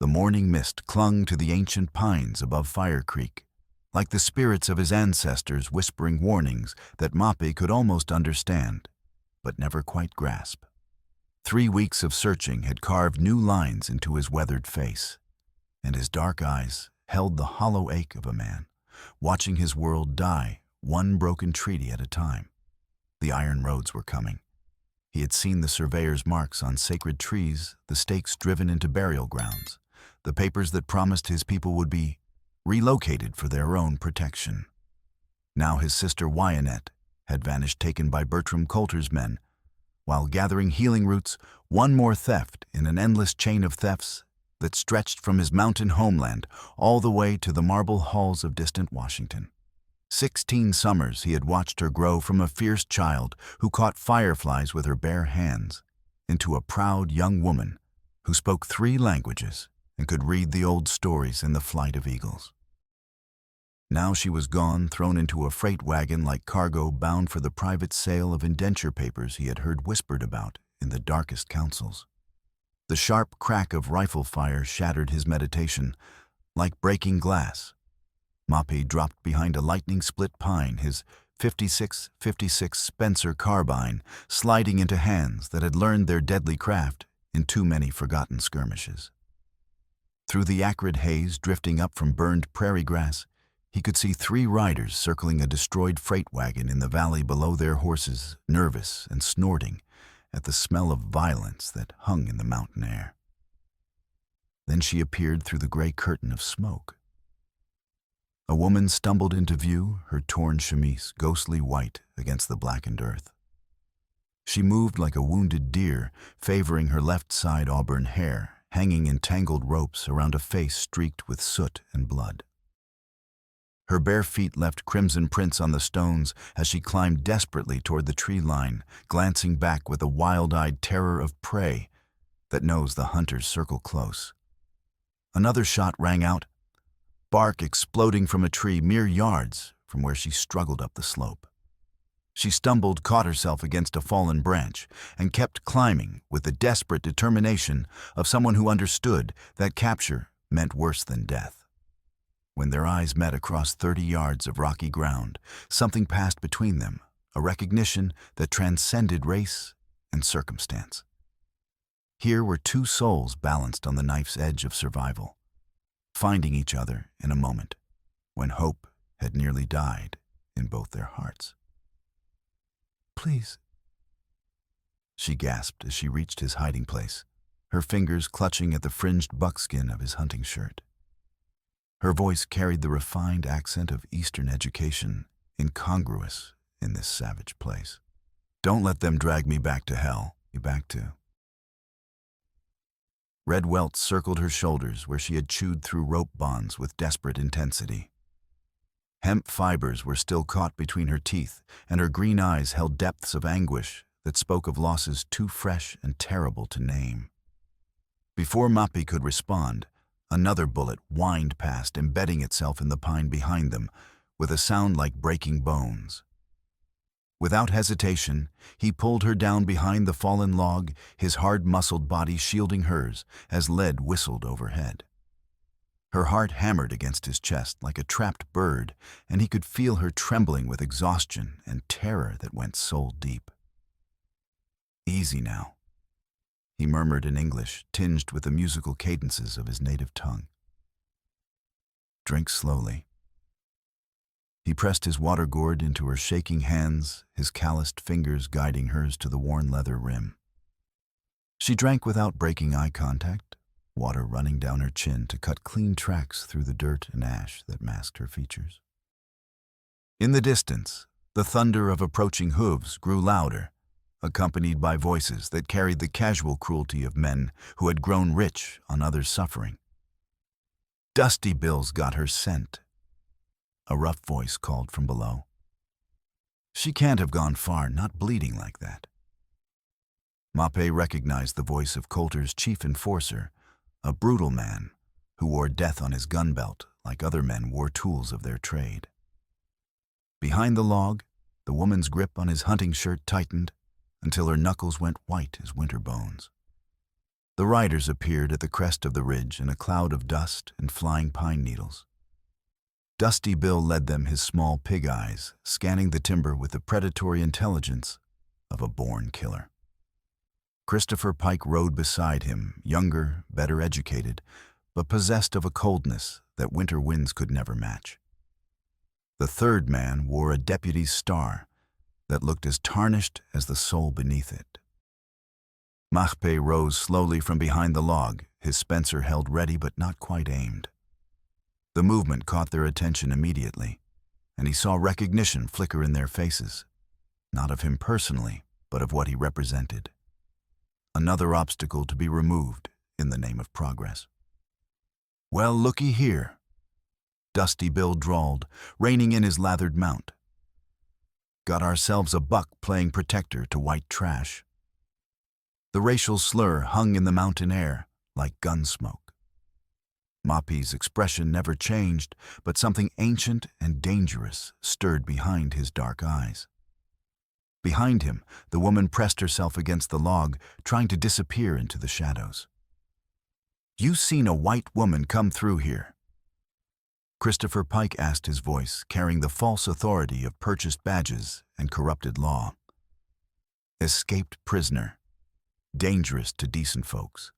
The morning mist clung to the ancient pines above Fire Creek, like the spirits of his ancestors whispering warnings that Mape could almost understand, but never quite grasp. 3 weeks of searching had carved new lines into his weathered face, and his dark eyes held the hollow ache of a man, watching his world die one broken treaty at a time. The iron roads were coming. He had seen the surveyor's marks on sacred trees, the stakes driven into burial grounds, the papers that promised his people would be relocated for their own protection. Now his sister Wyanette had vanished, taken by Bertram Coulter's men, while gathering healing roots, one more theft in an endless chain of thefts that stretched from his mountain homeland all the way to the marble halls of distant Washington. 16 summers he had watched her grow from a fierce child who caught fireflies with her bare hands into a proud young woman who spoke 3 languages and could read the old stories in the flight of eagles. Now she was gone, thrown into a freight wagon like cargo bound for the private sale of indenture papers he had heard whispered about in the darkest councils. The sharp crack of rifle fire shattered his meditation like breaking glass. Mape dropped behind a lightning-split pine, his .56 Spencer carbine sliding into hands that had learned their deadly craft in too many forgotten skirmishes. Through the acrid haze drifting up from burned prairie grass, he could see 3 riders circling a destroyed freight wagon in the valley below, their horses nervous and snorting at the smell of violence that hung in the mountain air. Then she appeared through the gray curtain of smoke. A woman stumbled into view, her torn chemise ghostly white against the blackened earth. She moved like a wounded deer, favoring her left side auburn hair, hanging in tangled ropes around a face streaked with soot and blood. Her bare feet left crimson prints on the stones as she climbed desperately toward the tree line, glancing back with a wild-eyed terror of prey that knows the hunters circle close. Another shot rang out, bark exploding from a tree mere yards from where she struggled up the slope. She stumbled, caught herself against a fallen branch, and kept climbing with the desperate determination of someone who understood that capture meant worse than death. When their eyes met across 30 yards of rocky ground, something passed between them, a recognition that transcended race and circumstance. Here were 2 souls balanced on the knife's edge of survival, finding each other in a moment when hope had nearly died in both their hearts. "Please," she gasped as she reached his hiding place, her fingers clutching at the fringed buckskin of his hunting shirt. Her voice carried the refined accent of Eastern education, incongruous in this savage place. "Don't let them drag me back to hell." Red welts circled her shoulders where she had chewed through rope bonds with desperate intensity. Hemp fibers were still caught between her teeth, and her green eyes held depths of anguish that spoke of losses too fresh and terrible to name. Before Mape could respond, another bullet whined past, embedding itself in the pine behind them with a sound like breaking bones. Without hesitation, he pulled her down behind the fallen log, his hard-muscled body shielding hers as lead whistled overhead. Her heart hammered against his chest like a trapped bird, and he could feel her trembling with exhaustion and terror that went soul deep. "Easy now," he murmured in English, tinged with the musical cadences of his native tongue. "Drink slowly." He pressed his water gourd into her shaking hands, his calloused fingers guiding hers to the worn leather rim. She drank without breaking eye contact, water running down her chin to cut clean tracks through the dirt and ash that masked her features. In the distance, the thunder of approaching hooves grew louder, accompanied by voices that carried the casual cruelty of men who had grown rich on others' suffering. "Dusty Bill's got her scent," a rough voice called from below. "She can't have gone far, not bleeding like that." Mape recognized the voice of Coulter's chief enforcer, a brutal man who wore death on his gun belt like other men wore tools of their trade. Behind the log, the woman's grip on his hunting shirt tightened until her knuckles went white as winter bones. The riders appeared at the crest of the ridge in a cloud of dust and flying pine needles. Dusty Bill led them, his small pig eyes scanning the timber with the predatory intelligence of a born killer. Christopher Pike rode beside him, younger, better educated, but possessed of a coldness that winter winds could never match. The third man wore a deputy's star that looked as tarnished as the soul beneath it. Mahpe rose slowly from behind the log, his spencer held ready but not quite aimed. The movement caught their attention immediately, and he saw recognition flicker in their faces, not of him personally, but of what he represented. Another obstacle to be removed in the name of progress. "Well, looky here," Dusty Bill drawled, reining in his lathered mount. "Got ourselves a buck playing protector to white trash." The racial slur hung in the mountain air like gun smoke. Mape's expression never changed, but something ancient and dangerous stirred behind his dark eyes. Behind him, the woman pressed herself against the log, trying to disappear into the shadows. "You seen a white woman come through here?" Christopher Pike asked, his voice carrying the false authority of purchased badges and corrupted law. "Escaped prisoner. Dangerous to decent folks."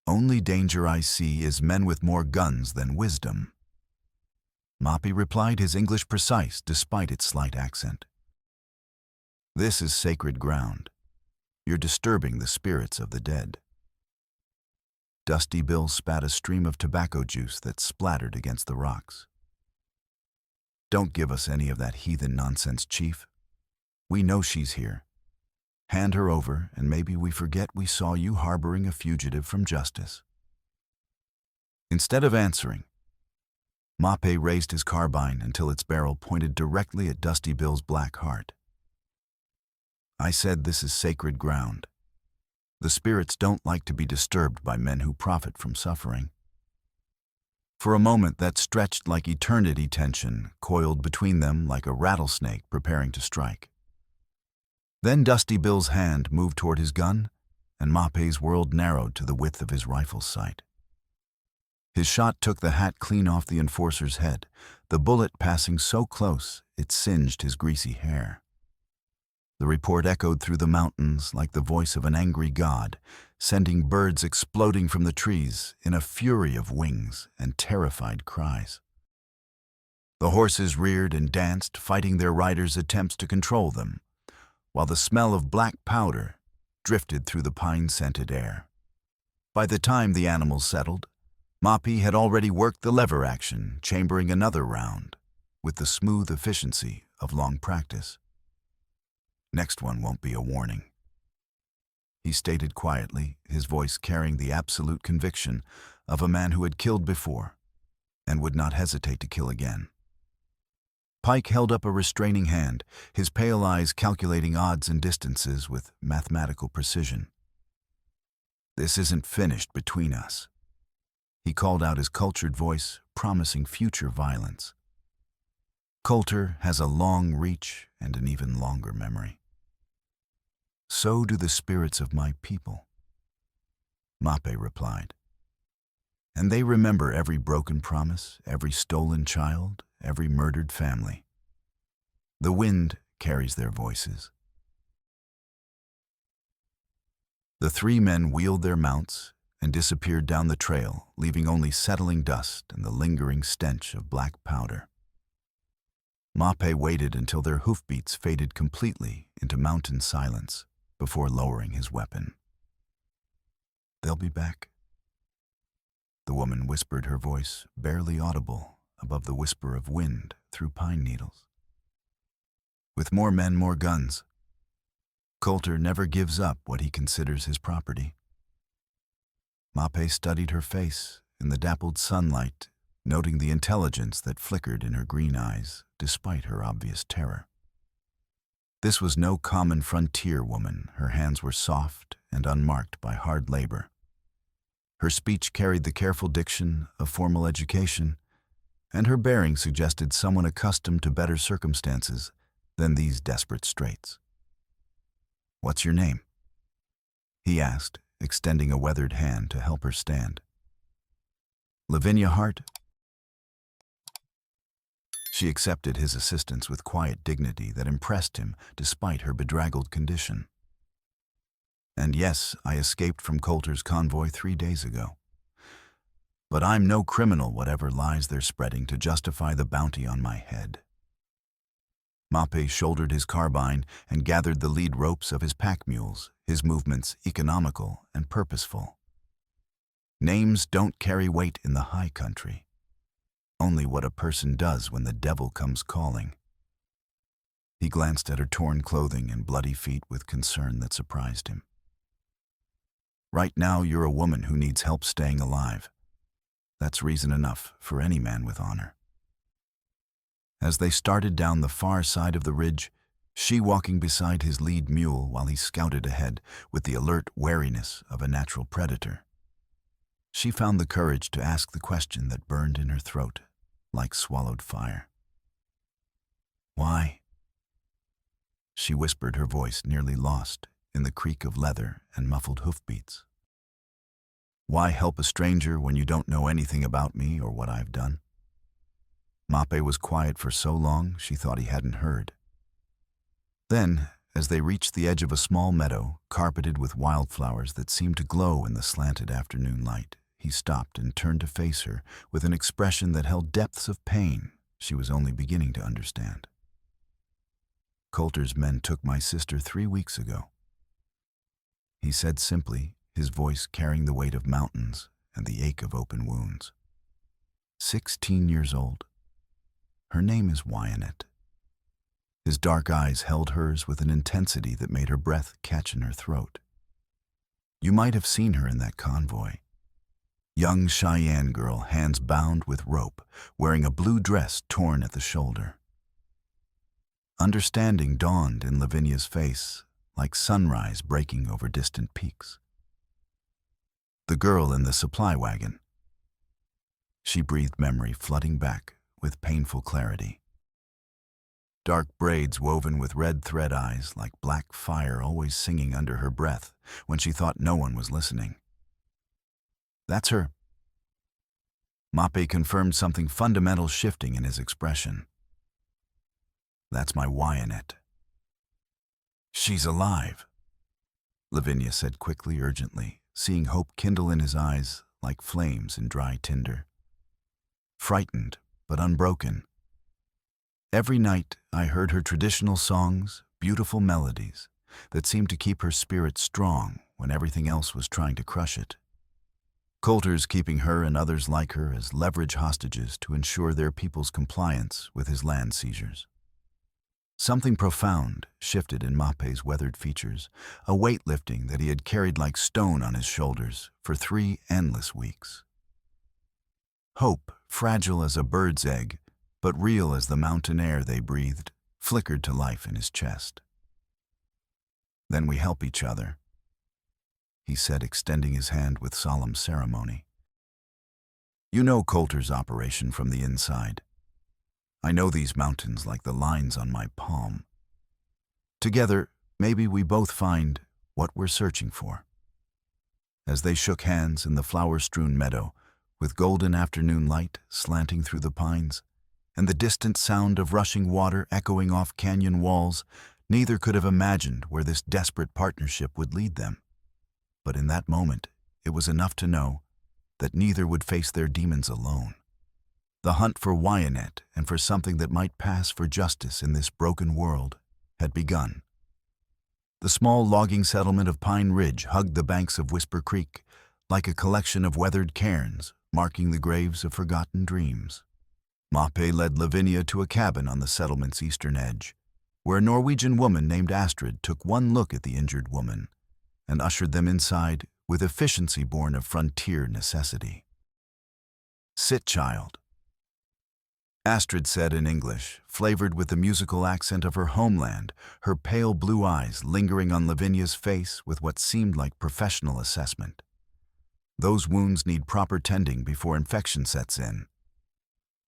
"Only danger I see is men with more guns than wisdom." Mape replied, his English precise despite its slight accent. "This is sacred ground. You're disturbing the spirits of the dead." Dusty Bill spat a stream of tobacco juice that splattered against the rocks. "Don't give us any of that heathen nonsense, Chief. We know she's here. Hand her over, and maybe we forget we saw you harboring a fugitive from justice." Instead of answering, Mape raised his carbine until its barrel pointed directly at Dusty Bill's black heart. "I said this is sacred ground. The spirits don't like to be disturbed by men who profit from suffering." For a moment, that stretched like eternity tension coiled between them like a rattlesnake preparing to strike. Then Dusty Bill's hand moved toward his gun, and Mape's world narrowed to the width of his rifle's sight. His shot took the hat clean off the enforcer's head, the bullet passing so close it singed his greasy hair. The report echoed through the mountains like the voice of an angry god, sending birds exploding from the trees in a fury of wings and terrified cries. The horses reared and danced, fighting their riders' attempts to control them, while the smell of black powder drifted through the pine-scented air. By the time the animals settled, Mape had already worked the lever action, chambering another round with the smooth efficiency of long practice. "Next one won't be a warning," he stated quietly, his voice carrying the absolute conviction of a man who had killed before and would not hesitate to kill again. Pike held up a restraining hand, his pale eyes calculating odds and distances with mathematical precision. "This isn't finished between us," he called out, his cultured voice promising future violence. "Coulter has a long reach and an even longer memory. So do the spirits of my people," Mape replied. "And they remember every broken promise, every stolen child, every murdered family. The wind carries their voices." The three men wheeled their mounts and disappeared down the trail, leaving only settling dust and the lingering stench of black powder. Mape waited until their hoofbeats faded completely into mountain silence before lowering his weapon. "They'll be back," the woman whispered, her voice barely audible above the whisper of wind through pine needles. "With more men, more guns. Coulter never gives up what he considers his property." Mape studied her face in the dappled sunlight, noting the intelligence that flickered in her green eyes despite her obvious terror. This was no common frontier woman. Her hands were soft and unmarked by hard labor. Her speech carried the careful diction of formal education, and her bearing suggested someone accustomed to better circumstances than these desperate straits. "What's your name?" he asked, extending a weathered hand to help her stand. "Lavinia Hart?" She accepted his assistance with quiet dignity that impressed him despite her bedraggled condition. "And yes, I escaped from Coulter's convoy 3 days ago. But I'm no criminal, whatever lies they're spreading to justify the bounty on my head." Mape shouldered his carbine and gathered the lead ropes of his pack mules, his movements economical and purposeful. Names don't carry weight in the high country. Only what a person does when the devil comes calling. He glanced at her torn clothing and bloody feet with concern that surprised him. "Right now, you're a woman who needs help staying alive. That's reason enough for any man with honor." As they started down the far side of the ridge, she walking beside his lead mule while he scouted ahead with the alert wariness of a natural predator, she found the courage to ask the question that burned in her throat like swallowed fire. "Why?" She whispered, her voice nearly lost in the creak of leather and muffled hoofbeats. "Why help a stranger when you don't know anything about me or what I've done?" Mape was quiet for so long she thought he hadn't heard. Then, as they reached the edge of a small meadow carpeted with wildflowers that seemed to glow in the slanted afternoon light, he stopped and turned to face her with an expression that held depths of pain she was only beginning to understand. "Coulter's men took my sister 3 weeks ago," he said simply, his voice carrying the weight of mountains and the ache of open wounds. 16 years old. Her name is Wyatt." His dark eyes held hers with an intensity that made her breath catch in her throat. "You might have seen her in that convoy. Young Cheyenne girl, hands bound with rope, wearing a blue dress torn at the shoulder." Understanding dawned in Lavinia's face like sunrise breaking over distant peaks. "The girl in the supply wagon." She breathed memory flooding back with painful clarity. Dark braids woven with red thread eyes like black fire always singing under her breath when she thought no one was listening. "That's her." Mape confirmed something fundamental shifting in his expression. "That's my Wyatt." "She's alive," Lavinia said quickly, urgently, seeing hope kindle in his eyes like flames in dry tinder. Frightened, but unbroken. "Every night I heard her traditional songs, beautiful melodies, that seemed to keep her spirit strong when everything else was trying to crush it. Coulter's keeping her and others like her as leverage hostages to ensure their people's compliance with his land seizures." Something profound shifted in Mape's weathered features, a weightlifting that he had carried like stone on his shoulders for 3 endless weeks. Hope, fragile as a bird's egg, but real as the mountain air they breathed, flickered to life in his chest. "Then we help each other," he said, extending his hand with solemn ceremony. "You know Coulter's operation from the inside. I know these mountains like the lines on my palm. Together, maybe we both find what we're searching for." As they shook hands in the flower-strewn meadow, with golden afternoon light slanting through the pines, and the distant sound of rushing water echoing off canyon walls, neither could have imagined where this desperate partnership would lead them. But in that moment, it was enough to know that neither would face their demons alone. The hunt for Wyatt and for something that might pass for justice in this broken world had begun. The small logging settlement of Pine Ridge hugged the banks of Whisper Creek like a collection of weathered cairns marking the graves of forgotten dreams. Mape led Lavinia to a cabin on the settlement's eastern edge, where a Norwegian woman named Astrid took one look at the injured woman and ushered them inside with efficiency born of frontier necessity. "Sit, child," Astrid said in English, flavored with the musical accent of her homeland, her pale blue eyes lingering on Lavinia's face with what seemed like professional assessment. "Those wounds need proper tending before infection sets in."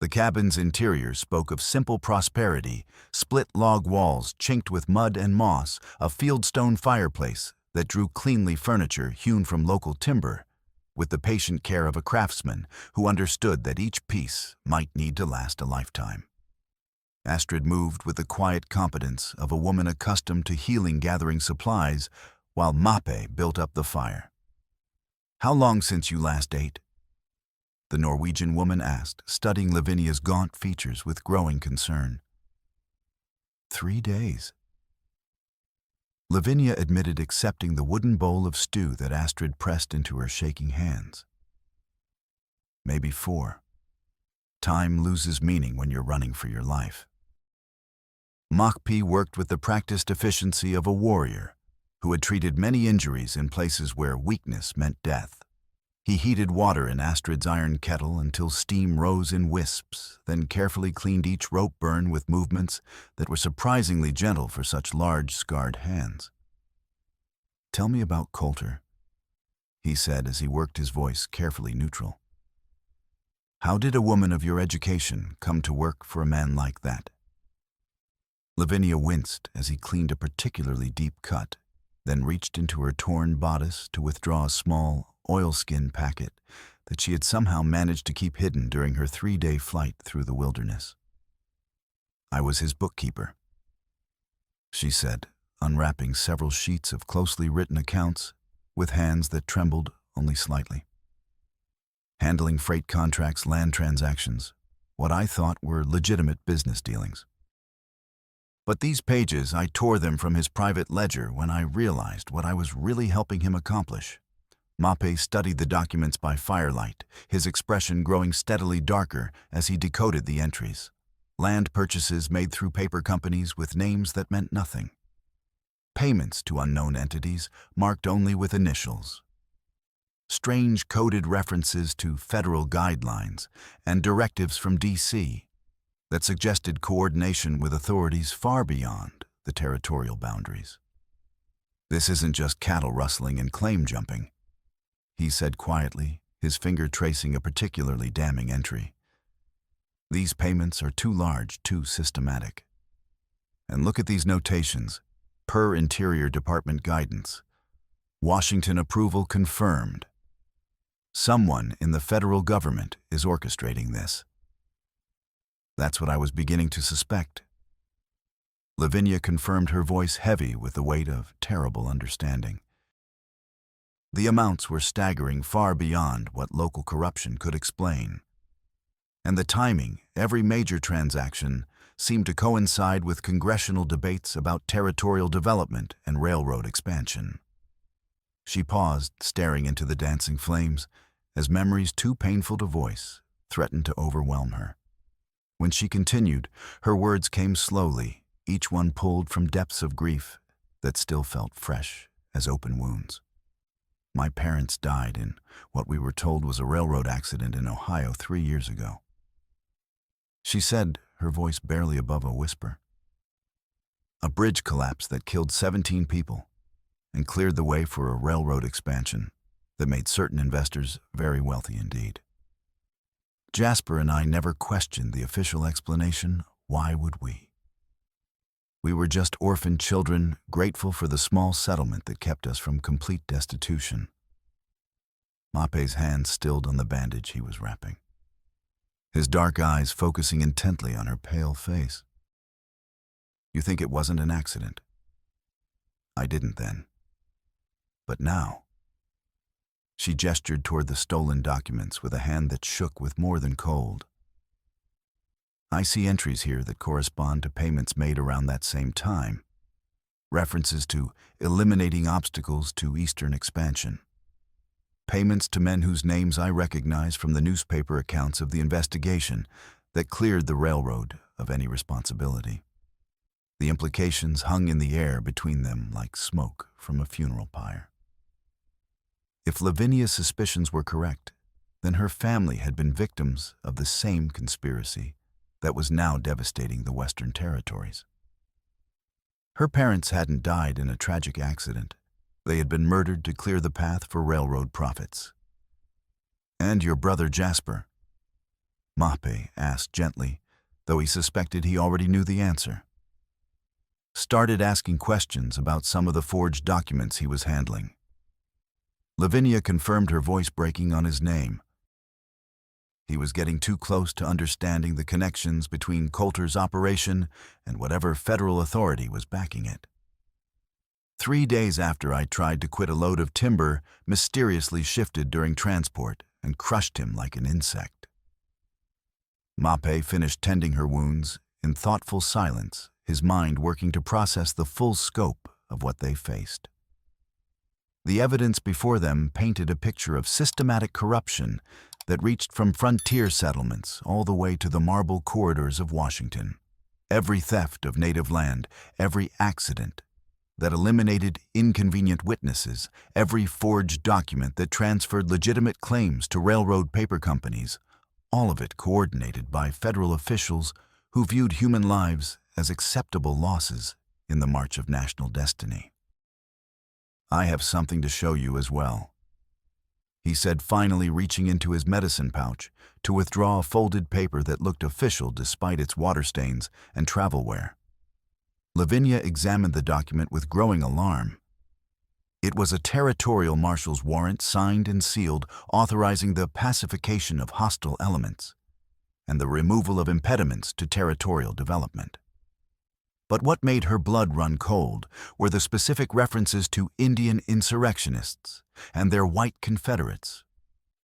The cabin's interior spoke of simple prosperity: split log walls chinked with mud and moss, a fieldstone fireplace, that drew cleanly furniture hewn from local timber, with the patient care of a craftsman who understood that each piece might need to last a lifetime. Astrid moved with the quiet competence of a woman accustomed to healing gathering supplies, while Mape built up the fire. "How long since you last ate?" the Norwegian woman asked, studying Lavinia's gaunt features with growing concern. 3 days. Lavinia admitted accepting the wooden bowl of stew that Astrid pressed into her shaking hands. Maybe 4. Time loses meaning when you're running for your life. Makpi worked with the practiced efficiency of a warrior who had treated many injuries in places where weakness meant death. He heated water in Astrid's iron kettle until steam rose in wisps, then carefully cleaned each rope burn with movements that were surprisingly gentle for such large, scarred hands. "Tell me about Coulter," he said as he worked his voice carefully neutral. "How did a woman of your education come to work for a man like that?" Lavinia winced as he cleaned a particularly deep cut, then reached into her torn bodice to withdraw a small, oilskin packet that she had somehow managed to keep hidden during her 3-day flight through the wilderness. "I was his bookkeeper," she said, unwrapping several sheets of closely written accounts with hands that trembled only slightly. "Handling freight contracts, land transactions, what I thought were legitimate business dealings. But these pages, I tore them from his private ledger when I realized what I was really helping him accomplish." Mape studied the documents by firelight, his expression growing steadily darker as he decoded the entries. Land purchases made through paper companies with names that meant nothing. Payments to unknown entities marked only with initials. Strange coded references to federal guidelines and directives from D.C. that suggested coordination with authorities far beyond the territorial boundaries. "This isn't just cattle rustling and claim jumping," he said quietly, his finger tracing a particularly damning entry. "These payments are too large, too systematic. And look at these notations, per Interior Department guidance. Washington approval confirmed. Someone in the federal government is orchestrating this." "That's what I was beginning to suspect." Lavinia confirmed, her voice heavy with the weight of terrible understanding. The amounts were staggering, far beyond what local corruption could explain. And the timing, every major transaction, seemed to coincide with congressional debates about territorial development and railroad expansion. She paused, staring into the dancing flames, as memories too painful to voice threatened to overwhelm her. When she continued, her words came slowly, each one pulled from depths of grief that still felt fresh as open wounds. "My parents died in what we were told was a railroad accident in Ohio 3 years ago," she said, her voice barely above a whisper. "A bridge collapse that killed 17 people and cleared the way for a railroad expansion that made certain investors very wealthy indeed. Jasper and I never questioned the official explanation. Why would we? We were just orphaned children, grateful for the small settlement that kept us from complete destitution." Mape's hand stilled on the bandage he was wrapping, his dark eyes focusing intently on her pale face. "You think it wasn't an accident?" "I didn't then. But now." She gestured toward the stolen documents with a hand that shook with more than cold. "I see entries here that correspond to payments made around that same time. References to eliminating obstacles to eastern expansion. Payments to men whose names I recognize from the newspaper accounts of the investigation that cleared the railroad of any responsibility. The implications hung in the air between them like smoke from a funeral pyre." If Lavinia's suspicions were correct, then her family had been victims of the same conspiracy that was now devastating the Western Territories. Her parents hadn't died in a tragic accident. They had been murdered to clear the path for railroad profits. "And your brother Jasper?" Mape asked gently, though he suspected he already knew the answer. started asking questions about some of the forged documents he was handling. Lavinia confirmed, her voice breaking, on his name. He was getting too close to understanding the connections between Coulter's operation and whatever federal authority was backing it. 3 days after I tried to quit, a load of timber mysteriously shifted during transport and crushed him like an insect. Mape finished tending her wounds in thoughtful silence, his mind working to process the full scope of what they faced. The evidence before them painted a picture of systematic corruption that reached from frontier settlements all the way to the marble corridors of Washington. Every theft of native land, every accident that eliminated inconvenient witnesses, every forged document that transferred legitimate claims to railroad paper companies, all of it coordinated by federal officials who viewed human lives as acceptable losses in the march of national destiny. "I have something to show you as well," he said, finally reaching into his medicine pouch to withdraw a folded paper that looked official despite its water stains and travel wear. Lavinia examined the document with growing alarm. It was a territorial marshal's warrant, signed and sealed, authorizing the pacification of hostile elements and the removal of impediments to territorial development. But what made her blood run cold were the specific references to Indian insurrectionists and their white Confederates,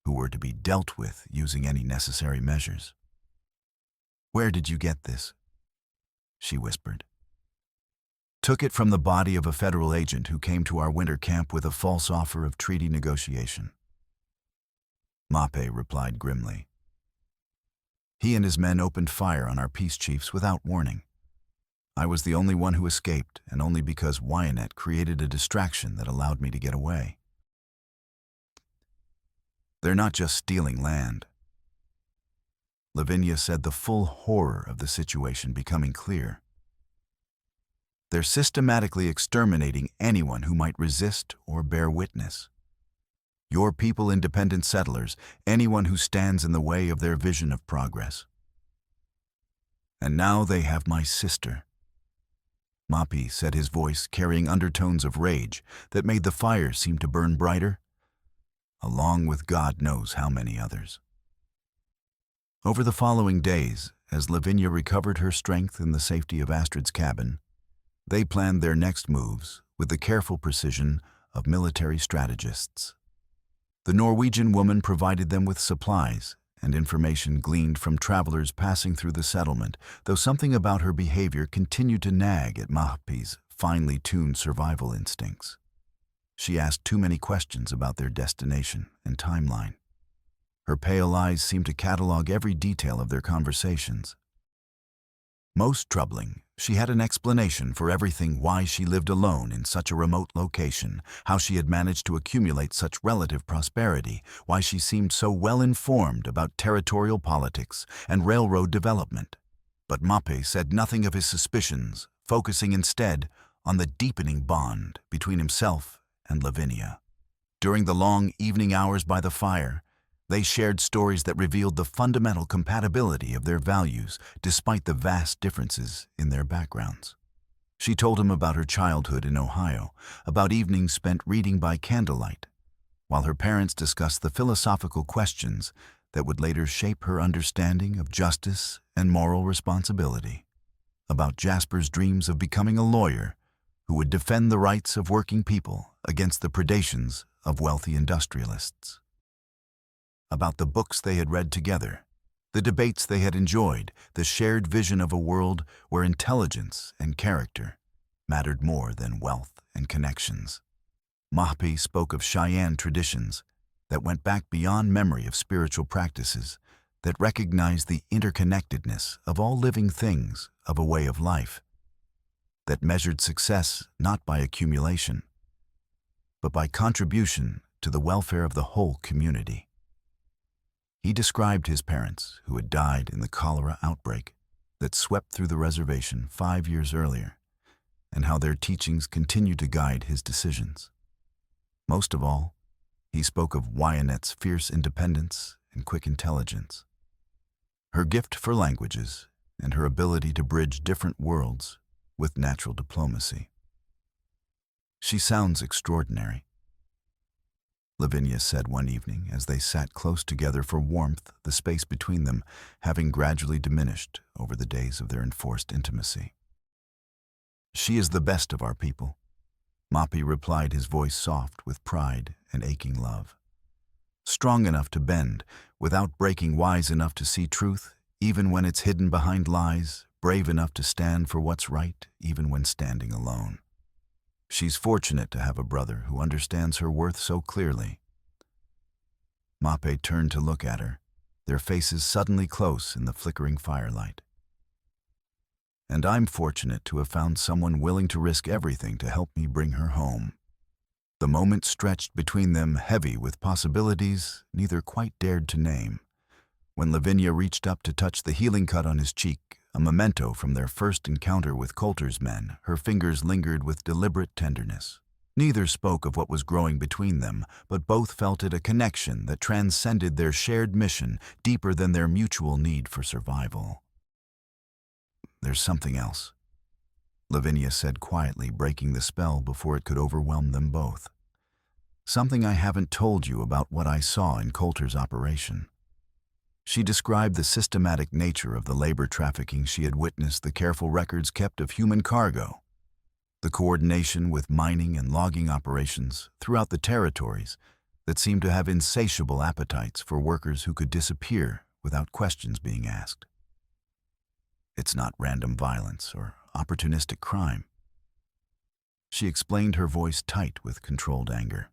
who were to be dealt with using any necessary measures. "Where did you get this?" she whispered. "Took it from the body of a federal agent who came to our winter camp with a false offer of treaty negotiation," Mape replied grimly. "He and his men opened fire on our peace chiefs without warning. I was the only one who escaped, and only because Wyatt created a distraction that allowed me to get away. They're not just stealing land." Lavinia said, the full horror of the situation becoming clear. "They're systematically exterminating anyone who might resist or bear witness. Your people, independent settlers, anyone who stands in the way of their vision of progress. And now they have my sister." Mape said, his voice carrying undertones of rage that made the fire seem to burn brighter, along with God knows how many others. Over the following days, as Lavinia recovered her strength in the safety of Astrid's cabin, they planned their next moves with the careful precision of military strategists. The Norwegian woman provided them with supplies and information gleaned from travelers passing through the settlement, though something about her behavior continued to nag at Mape's finely tuned survival instincts. She asked too many questions about their destination and timeline. Her pale eyes seemed to catalog every detail of their conversations. Most troubling, she had an explanation for everything: why she lived alone in such a remote location, how she had managed to accumulate such relative prosperity, why she seemed so well informed about territorial politics and railroad development. But Mape said nothing of his suspicions, focusing instead on the deepening bond between himself and Lavinia. During the long evening hours by the fire, they shared stories that revealed the fundamental compatibility of their values despite the vast differences in their backgrounds. She told him about her childhood in Ohio, about evenings spent reading by candlelight, while her parents discussed the philosophical questions that would later shape her understanding of justice and moral responsibility, about Jasper's dreams of becoming a lawyer who would defend the rights of working people against the predations of wealthy industrialists, about the books they had read together, the debates they had enjoyed, the shared vision of a world where intelligence and character mattered more than wealth and connections. Mape spoke of Cheyenne traditions that went back beyond memory, of spiritual practices that recognized the interconnectedness of all living things, of a way of life that measured success not by accumulation, but by contribution to the welfare of the whole community. He described his parents, who had died in the cholera outbreak that swept through the reservation 5 years earlier, and how their teachings continued to guide his decisions. Most of all, he spoke of Wyatt's fierce independence and quick intelligence, her gift for languages, and her ability to bridge different worlds with natural diplomacy. "She sounds extraordinary," Lavinia said one evening as they sat close together for warmth, the space between them having gradually diminished over the days of their enforced intimacy. "She is the best of our people," Moppy replied, his voice soft with pride and aching love. "Strong enough to bend, without breaking, wise enough to see truth, even when it's hidden behind lies, brave enough to stand for what's right, even when standing alone. She's fortunate to have a brother who understands her worth so clearly." Moppy turned to look at her, their faces suddenly close in the flickering firelight. "And I'm fortunate to have found someone willing to risk everything to help me bring her home." The moment stretched between them, heavy with possibilities neither quite dared to name. When Lavinia reached up to touch the healing cut on his cheek, a memento from their first encounter with Coulter's men, her fingers lingered with deliberate tenderness. Neither spoke of what was growing between them, but both felt it a connection that transcended their shared mission, deeper than their mutual need for survival. "There's something else," Lavinia said quietly, breaking the spell before it could overwhelm them both. "Something I haven't told you about what I saw in Coulter's operation." She described the systematic nature of the labor trafficking she had witnessed, the careful records kept of human cargo, the coordination with mining and logging operations throughout the territories that seemed to have insatiable appetites for workers who could disappear without questions being asked. "It's not random violence or opportunistic crime," she explained, her voice tight with controlled anger.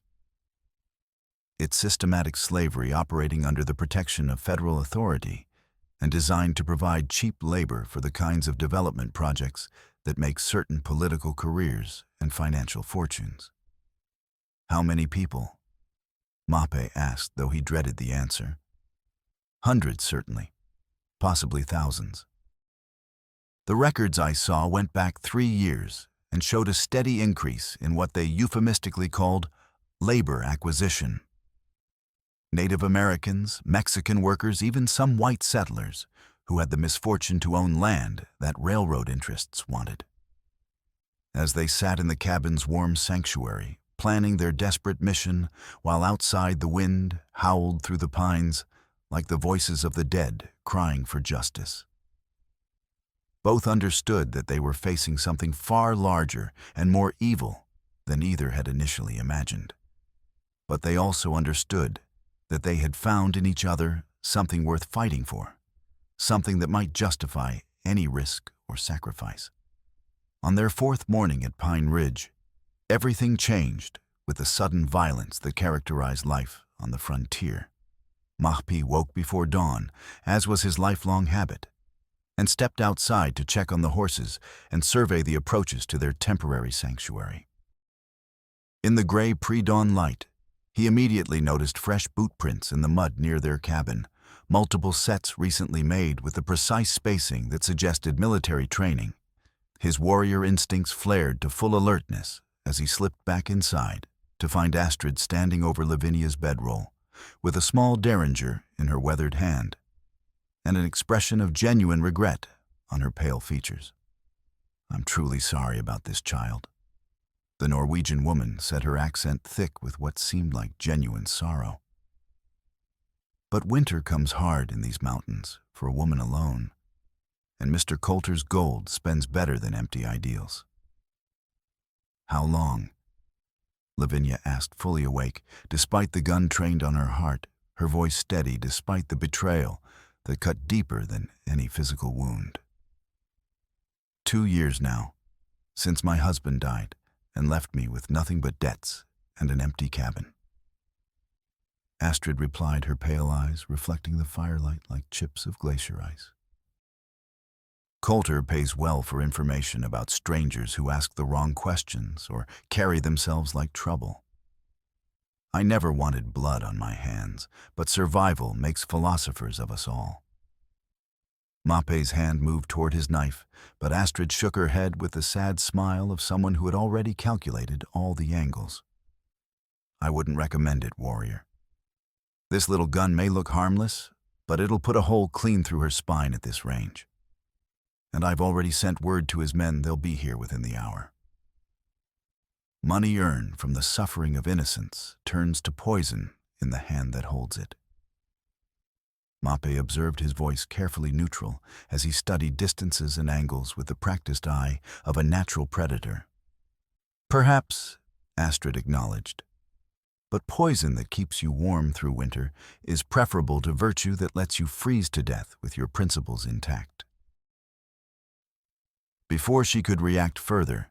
"It's systematic slavery operating under the protection of federal authority and designed to provide cheap labor for the kinds of development projects that make certain political careers and financial fortunes." "How many people?" Moppy asked, though he dreaded the answer. "Hundreds, certainly. Possibly thousands. The records I saw went back 3 years and showed a steady increase in what they euphemistically called labor acquisition. Native Americans, Mexican workers, even some white settlers who had the misfortune to own land that railroad interests wanted. As they sat in the cabin's warm sanctuary, planning their desperate mission, while outside the wind howled through the pines like the voices of the dead crying for justice. Both understood that they were facing something far larger and more evil than either had initially imagined. But they also understood that they had found in each other something worth fighting for, something that might justify any risk or sacrifice. On their 4th morning at Pine Ridge, everything changed with the sudden violence that characterized life on the frontier. Mahpi woke before dawn, as was his lifelong habit, and stepped outside to check on the horses and survey the approaches to their temporary sanctuary. In the gray pre-dawn light, he immediately noticed fresh boot prints in the mud near their cabin, multiple sets recently made with the precise spacing that suggested military training. His warrior instincts flared to full alertness as he slipped back inside to find Astrid standing over Lavinia's bedroll, with a small derringer in her weathered hand, and an expression of genuine regret on her pale features. "I'm truly sorry about this, child," the Norwegian woman said, her accent thick with what seemed like genuine sorrow. "But winter comes hard in these mountains for a woman alone, and Mr. Coulter's gold spends better than empty ideals." "How long?" Lavinia asked, fully awake, despite the gun trained on her heart, her voice steady despite the betrayal that cut deeper than any physical wound. 2 years now, since my husband died and left me with nothing but debts and an empty cabin," Astrid replied, her pale eyes reflecting the firelight like chips of glacier ice. "Coulter pays well for information about strangers who ask the wrong questions or carry themselves like trouble. I never wanted blood on my hands, but survival makes philosophers of us all." Mappe's hand moved toward his knife, but Astrid shook her head with the sad smile of someone who had already calculated all the angles. "I wouldn't recommend it, warrior. This little gun may look harmless, but it'll put a hole clean through her spine at this range. and I've already sent word to his men they'll be here within the hour. Money earned from the suffering of innocence turns to poison in the hand that holds it. Mape observed his voice carefully neutral as he studied distances and angles with the practiced eye of a natural predator. Perhaps, Astrid acknowledged, but poison that keeps you warm through winter is preferable to virtue that lets you freeze to death with your principles intact. Before she could react further,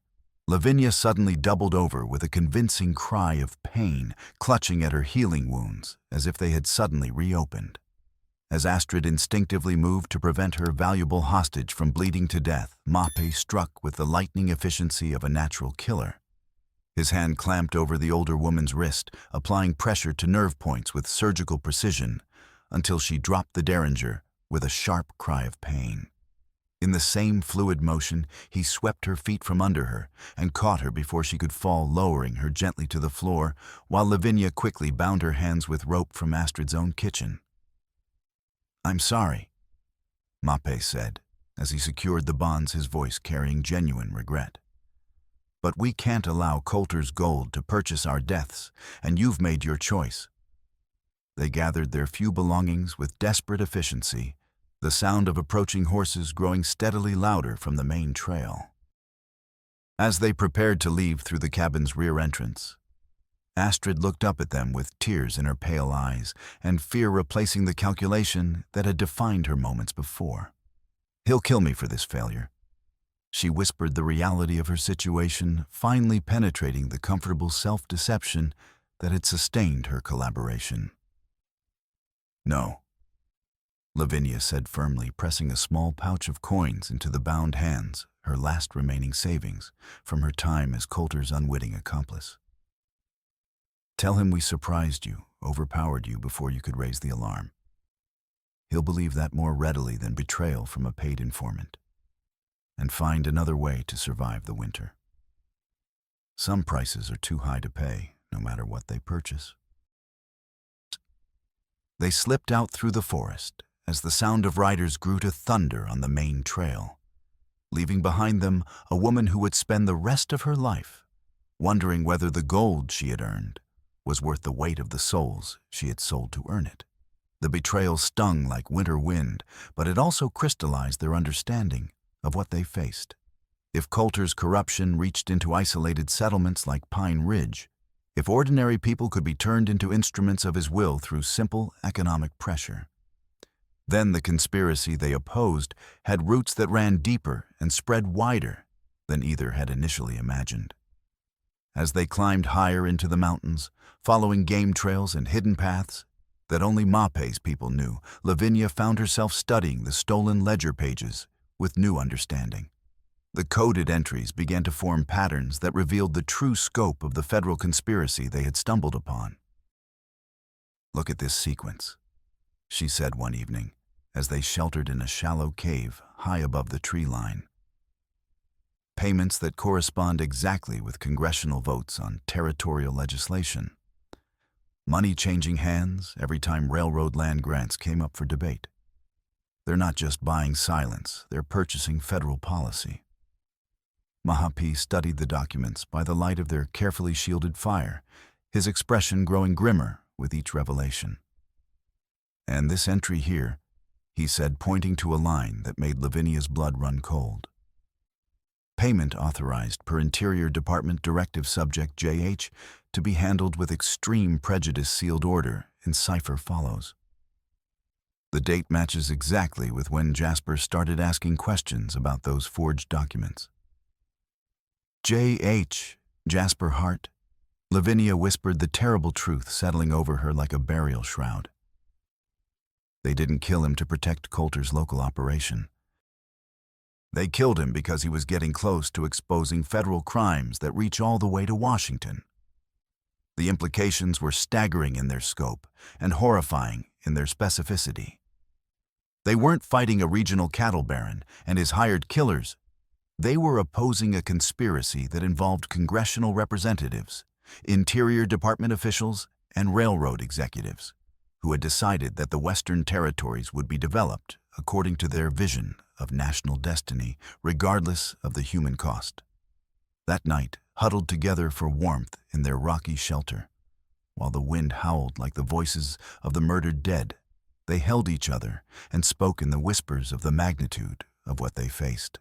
Lavinia suddenly doubled over with a convincing cry of pain, clutching at her healing wounds as if they had suddenly reopened. As Astrid instinctively moved to prevent her valuable hostage from bleeding to death, Mape struck with the lightning efficiency of a natural killer. His hand clamped over the older woman's wrist, applying pressure to nerve points with surgical precision, until she dropped the derringer with a sharp cry of pain. In the same fluid motion, he swept her feet from under her and caught her before she could fall, lowering her gently to the floor, while Lavinia quickly bound her hands with rope from Astrid's own kitchen. "I'm sorry," Mape said, as he secured the bonds, his voice carrying genuine regret. "But we can't allow Coulter's gold to purchase our deaths, and you've made your choice." They gathered their few belongings with desperate efficiency, the sound of approaching horses growing steadily louder from the main trail. As they prepared to leave through the cabin's rear entrance, Astrid looked up at them with tears in her pale eyes and fear replacing the calculation that had defined her moments before. "He'll kill me for this failure." She whispered the reality of her situation, finally penetrating the comfortable self-deception that had sustained her collaboration. "No," Lavinia said firmly, pressing a small pouch of coins into the bound hands, her last remaining savings from her time as Coulter's unwitting accomplice. "Tell him we surprised you, overpowered you before you could raise the alarm. He'll believe that more readily than betrayal from a paid informant, and find another way to survive the winter. Some prices are too high to pay, no matter what they purchase." They slipped out through the forest as the sound of riders grew to thunder on the main trail, leaving behind them a woman who would spend the rest of her life wondering whether the gold she had earned was worth the weight of the souls she had sold to earn it. The betrayal stung like winter wind, but it also crystallized their understanding of what they faced. If Coulter's corruption reached into isolated settlements like Pine Ridge, if ordinary people could be turned into instruments of his will through simple economic pressure, then the conspiracy they opposed had roots that ran deeper and spread wider than either had initially imagined. As they climbed higher into the mountains, following game trails and hidden paths that only Mape's people knew, Lavinia found herself studying the stolen ledger pages with new understanding. The coded entries began to form patterns that revealed the true scope of the federal conspiracy they had stumbled upon. "Look at this sequence," she said one evening, as they sheltered in a shallow cave high above the tree line. Payments that correspond exactly with congressional votes on territorial legislation. Money changing hands every time railroad land grants came up for debate. They're not just buying silence, they're purchasing federal policy. Mahapi studied the documents by the light of their carefully shielded fire, his expression growing grimmer with each revelation. "And this entry here," he said, pointing to a line that made Lavinia's blood run cold. "Payment authorized per Interior Department Directive Subject JH to be handled with extreme prejudice, sealed order in cipher follows." The date matches exactly with when Jasper started asking questions about those forged documents. "J.H. Jasper Hart," Lavinia whispered, the terrible truth settling over her like a burial shroud. They didn't kill him to protect Coulter's local operation. They killed him because he was getting close to exposing federal crimes that reach all the way to Washington. The implications were staggering in their scope and horrifying in their specificity. They weren't fighting a regional cattle baron and his hired killers. They were opposing a conspiracy that involved congressional representatives, Interior Department officials, and railroad executives who had decided that the Western Territories would be developed according to their vision of national destiny, regardless of the human cost. That night, huddled together for warmth in their rocky shelter, while the wind howled like the voices of the murdered dead, they held each other and spoke in the whispers of the magnitude of what they faced.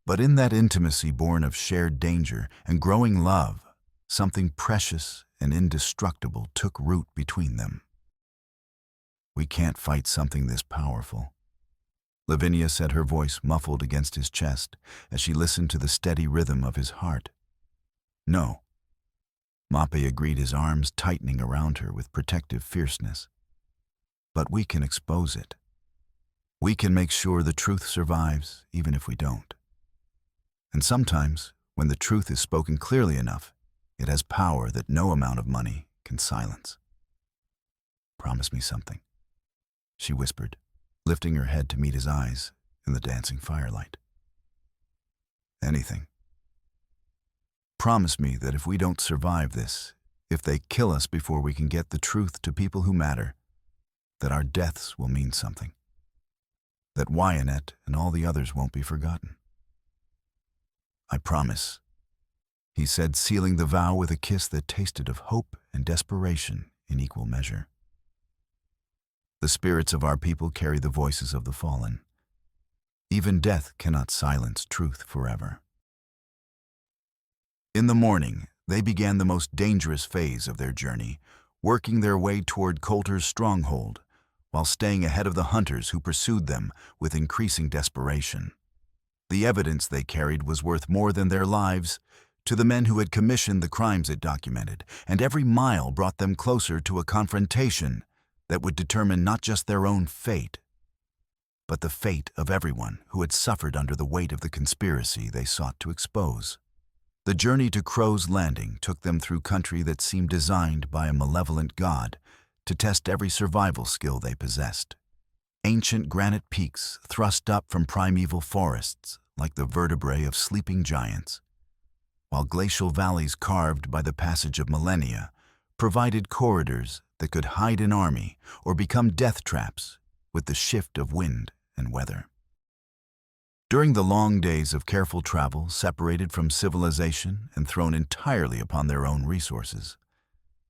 But in that intimacy born of shared danger and growing love, something precious and indestructible took root between them. "We can't fight something this powerful," Lavinia said, her voice muffled against his chest as she listened to the steady rhythm of his heart. "No," Mape agreed, his arms tightening around her with protective fierceness. "But we can expose it. We can make sure the truth survives, even if we don't. And sometimes, when the truth is spoken clearly enough, it has power that no amount of money can silence. Promise me something," she whispered, lifting her head to meet his eyes in the dancing firelight. "Anything. Promise me that if we don't survive this, if they kill us before we can get the truth to people who matter, that our deaths will mean something. That Wyatt and all the others won't be forgotten." "I promise," he said, sealing the vow with a kiss that tasted of hope and desperation in equal measure. "The spirits of our people carry the voices of the fallen. Even death cannot silence truth forever." In the morning, they began the most dangerous phase of their journey, working their way toward Coulter's stronghold, while staying ahead of the hunters who pursued them with increasing desperation. The evidence they carried was worth more than their lives to the men who had commissioned the crimes it documented, and every mile brought them closer to a confrontation that would determine not just their own fate, but the fate of everyone who had suffered under the weight of the conspiracy they sought to expose. The journey to Crow's Landing took them through country that seemed designed by a malevolent god to test every survival skill they possessed. Ancient granite peaks thrust up from primeval forests like the vertebrae of sleeping giants, while glacial valleys carved by the passage of millennia provided corridors that could hide an army or become death traps with the shift of wind and weather. During the long days of careful travel, separated from civilization and thrown entirely upon their own resources,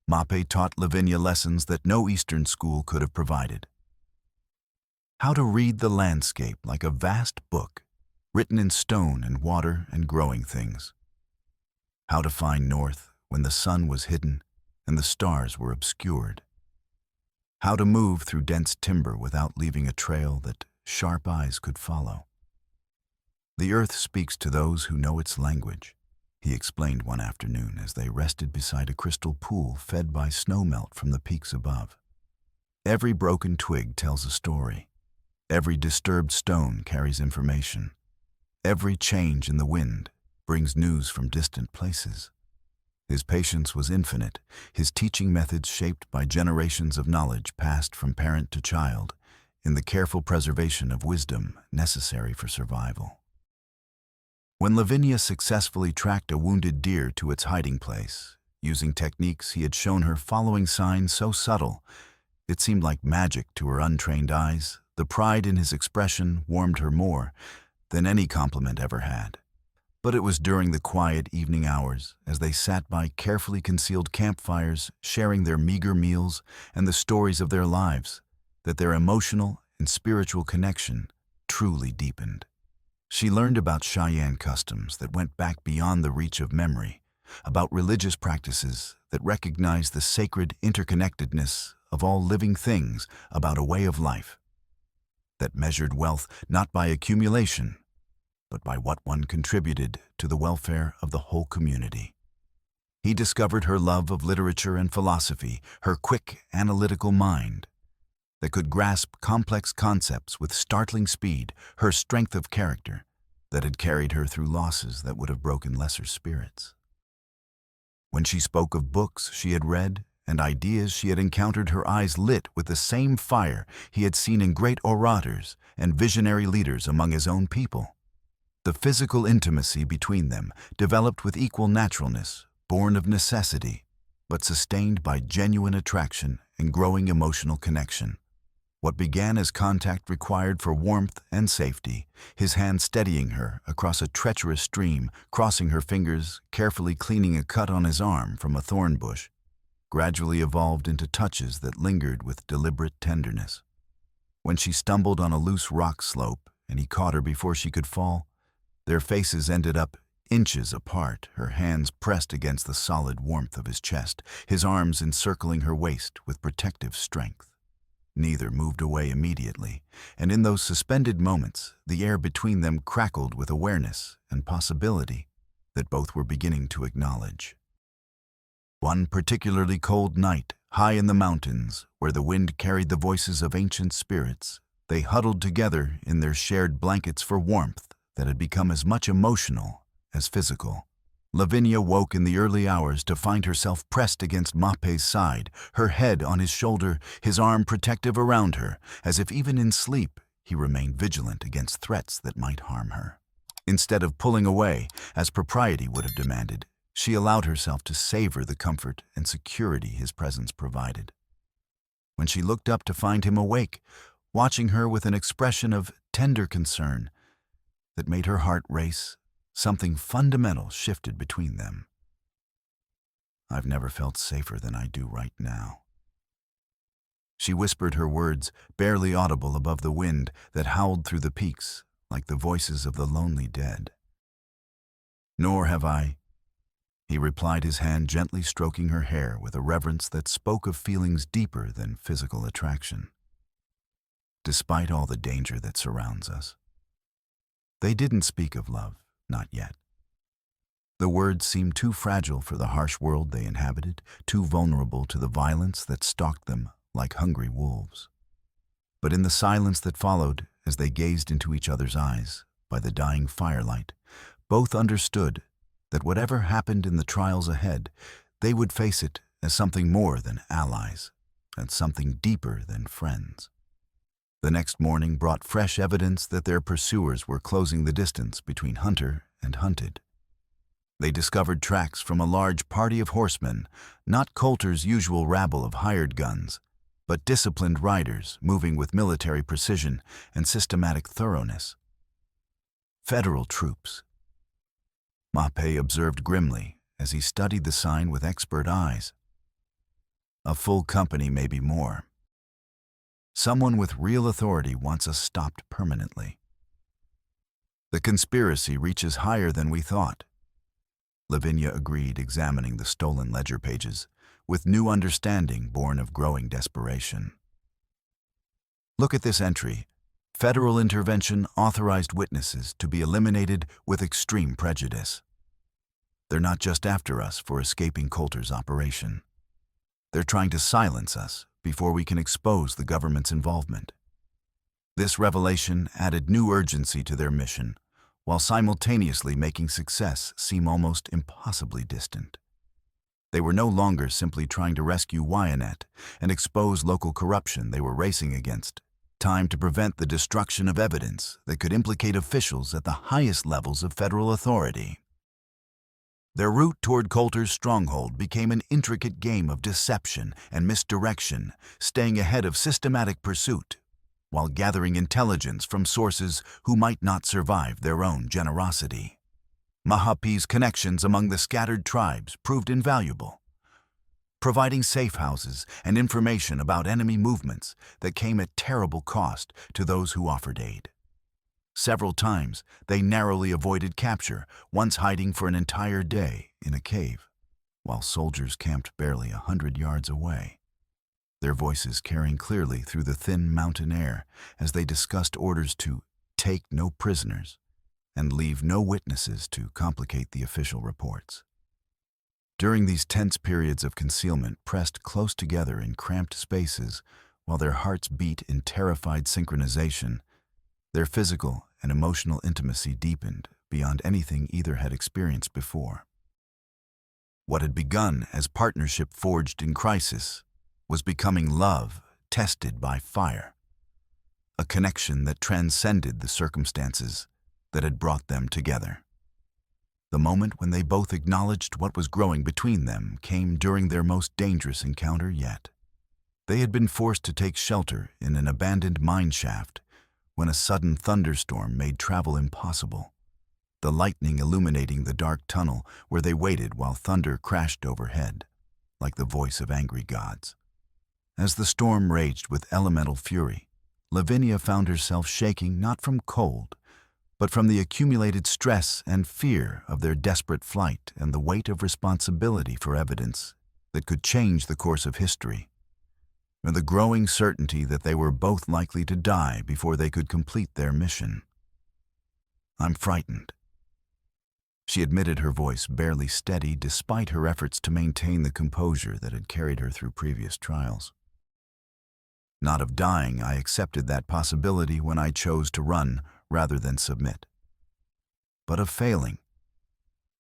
Mape taught Lavinia lessons that no Eastern school could have provided. How to read the landscape like a vast book, written in stone and water and growing things. How to find north when the sun was hidden and the stars were obscured. How to move through dense timber without leaving a trail that sharp eyes could follow. "The earth speaks to those who know its language," he explained one afternoon as they rested beside a crystal pool fed by snowmelt from the peaks above. "Every broken twig tells a story. Every disturbed stone carries information. Every change in the wind brings news from distant places." His patience was infinite, his teaching methods shaped by generations of knowledge passed from parent to child in the careful preservation of wisdom necessary for survival. When Lavinia successfully tracked a wounded deer to its hiding place, using techniques he had shown her following signs so subtle, it seemed like magic to her untrained eyes, the pride in his expression warmed her more than any compliment ever had. But it was during the quiet evening hours, as they sat by carefully concealed campfires, sharing their meager meals and the stories of their lives, that their emotional and spiritual connection truly deepened. She learned about Cheyenne customs that went back beyond the reach of memory, about religious practices that recognized the sacred interconnectedness of all living things, about a way of life that measured wealth not by accumulation, but by what one contributed to the welfare of the whole community. He discovered her love of literature and philosophy, her quick, analytical mind that could grasp complex concepts with startling speed, her strength of character that had carried her through losses that would have broken lesser spirits. When she spoke of books she had read and ideas she had encountered, her eyes lit with the same fire he had seen in great orators and visionary leaders among his own people. The physical intimacy between them developed with equal naturalness, born of necessity, but sustained by genuine attraction and growing emotional connection. What began as contact required for warmth and safety, his hand steadying her across a treacherous stream, crossing her fingers, carefully cleaning a cut on his arm from a thorn bush, gradually evolved into touches that lingered with deliberate tenderness. When she stumbled on a loose rock slope and he caught her before she could fall, their faces ended up inches apart, her hands pressed against the solid warmth of his chest, his arms encircling her waist with protective strength. Neither moved away immediately, and in those suspended moments, the air between them crackled with awareness and possibility that both were beginning to acknowledge. One particularly cold night, high in the mountains, where the wind carried the voices of ancient spirits, they huddled together in their shared blankets for warmth that had become as much emotional as physical. Lavinia woke in the early hours to find herself pressed against Mape's side, her head on his shoulder, his arm protective around her, as if even in sleep he remained vigilant against threats that might harm her. Instead of pulling away, as propriety would have demanded, she allowed herself to savor the comfort and security his presence provided. When she looked up to find him awake, watching her with an expression of tender concern that made her heart race, something fundamental shifted between them. "I've never felt safer than I do right now." She whispered her words, barely audible above the wind that howled through the peaks like the voices of the lonely dead. "Nor have I," he replied, his hand gently stroking her hair with a reverence that spoke of feelings deeper than physical attraction. "Despite all the danger that surrounds us." They didn't speak of love. Not yet. The words seemed too fragile for the harsh world they inhabited, too vulnerable to the violence that stalked them like hungry wolves. But in the silence that followed, as they gazed into each other's eyes by the dying firelight, both understood that whatever happened in the trials ahead, they would face it as something more than allies, and something deeper than friends. The next morning brought fresh evidence that their pursuers were closing the distance between hunter and hunted. They discovered tracks from a large party of horsemen, not Coulter's usual rabble of hired guns, but disciplined riders moving with military precision and systematic thoroughness. Federal troops. Mape observed grimly as he studied the sign with expert eyes. A full company, maybe more. Someone with real authority wants us stopped permanently. "The conspiracy reaches higher than we thought," Lavinia agreed, examining the stolen ledger pages, with new understanding born of growing desperation. "Look at this entry. Federal intervention authorized witnesses to be eliminated with extreme prejudice. They're not just after us for escaping Coulter's operation. They're trying to silence us before we can expose the government's involvement." This revelation added new urgency to their mission, while simultaneously making success seem almost impossibly distant. They were no longer simply trying to rescue Wyatt and expose local corruption they were racing against. Time to prevent the destruction of evidence that could implicate officials at the highest levels of federal authority. Their route toward Coulter's stronghold became an intricate game of deception and misdirection, staying ahead of systematic pursuit, while gathering intelligence from sources who might not survive their own generosity. Mahapi's connections among the scattered tribes proved invaluable, providing safe houses and information about enemy movements that came at terrible cost to those who offered aid. Several times, they narrowly avoided capture, once hiding for an entire day in a cave, while soldiers camped barely 100 yards away, their voices carrying clearly through the thin mountain air as they discussed orders to take no prisoners and leave no witnesses to complicate the official reports. During these tense periods of concealment, pressed close together in cramped spaces while their hearts beat in terrified synchronization, their physical and emotional intimacy deepened beyond anything either had experienced before. What had begun as partnership forged in crisis was becoming love tested by fire, a connection that transcended the circumstances that had brought them together. The moment when they both acknowledged what was growing between them came during their most dangerous encounter yet. They had been forced to take shelter in an abandoned mine shaft when a sudden thunderstorm made travel impossible, the lightning illuminating the dark tunnel where they waited while thunder crashed overhead, like the voice of angry gods. As the storm raged with elemental fury, Lavinia found herself shaking not from cold, but from the accumulated stress and fear of their desperate flight and the weight of responsibility for evidence that could change the course of history, and the growing certainty that they were both likely to die before they could complete their mission. "I'm frightened," she admitted, her voice barely steady despite her efforts to maintain the composure that had carried her through previous trials. "Not of dying. I accepted that possibility when I chose to run rather than submit. But of failing,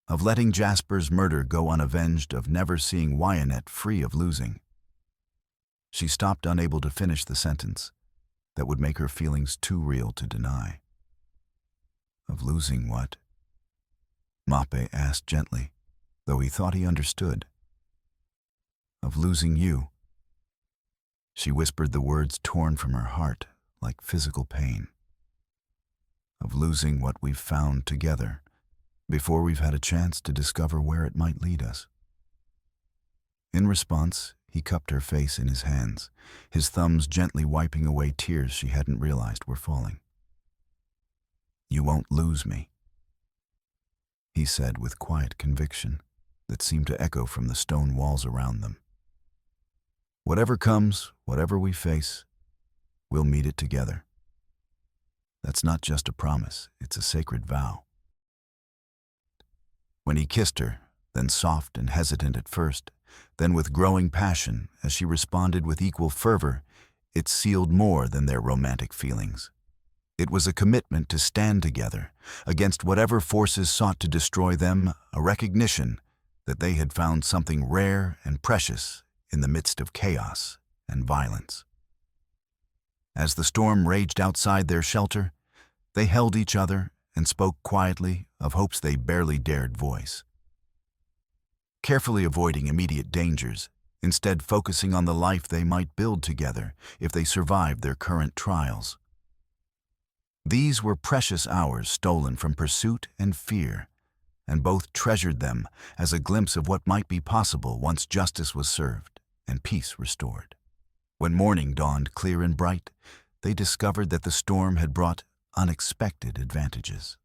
of letting Jasper's murder go unavenged, of never seeing Wyatt free of losing." She stopped, unable to finish the sentence that would make her feelings too real to deny. "Of losing what?" Mape asked gently, though he thought he understood. "Of losing you." She whispered the words torn from her heart like physical pain. "Of losing what we've found together before we've had a chance to discover where it might lead us." In response, he cupped her face in his hands, his thumbs gently wiping away tears she hadn't realized were falling. "You won't lose me," he said with quiet conviction that seemed to echo from the stone walls around them. "Whatever comes, whatever we face, we'll meet it together. That's not just a promise, it's a sacred vow." When he kissed her, then soft and hesitant at first, then with growing passion as she responded with equal fervor, it sealed more than their romantic feelings. It was a commitment to stand together against whatever forces sought to destroy them, a recognition that they had found something rare and precious in the midst of chaos and violence. As the storm raged outside their shelter, they held each other and spoke quietly of hopes they barely dared voice, carefully avoiding immediate dangers, instead focusing on the life they might build together if they survived their current trials. These were precious hours stolen from pursuit and fear, and both treasured them as a glimpse of what might be possible once justice was served and peace restored. When morning dawned clear and bright, they discovered that the storm had brought unexpected advantages.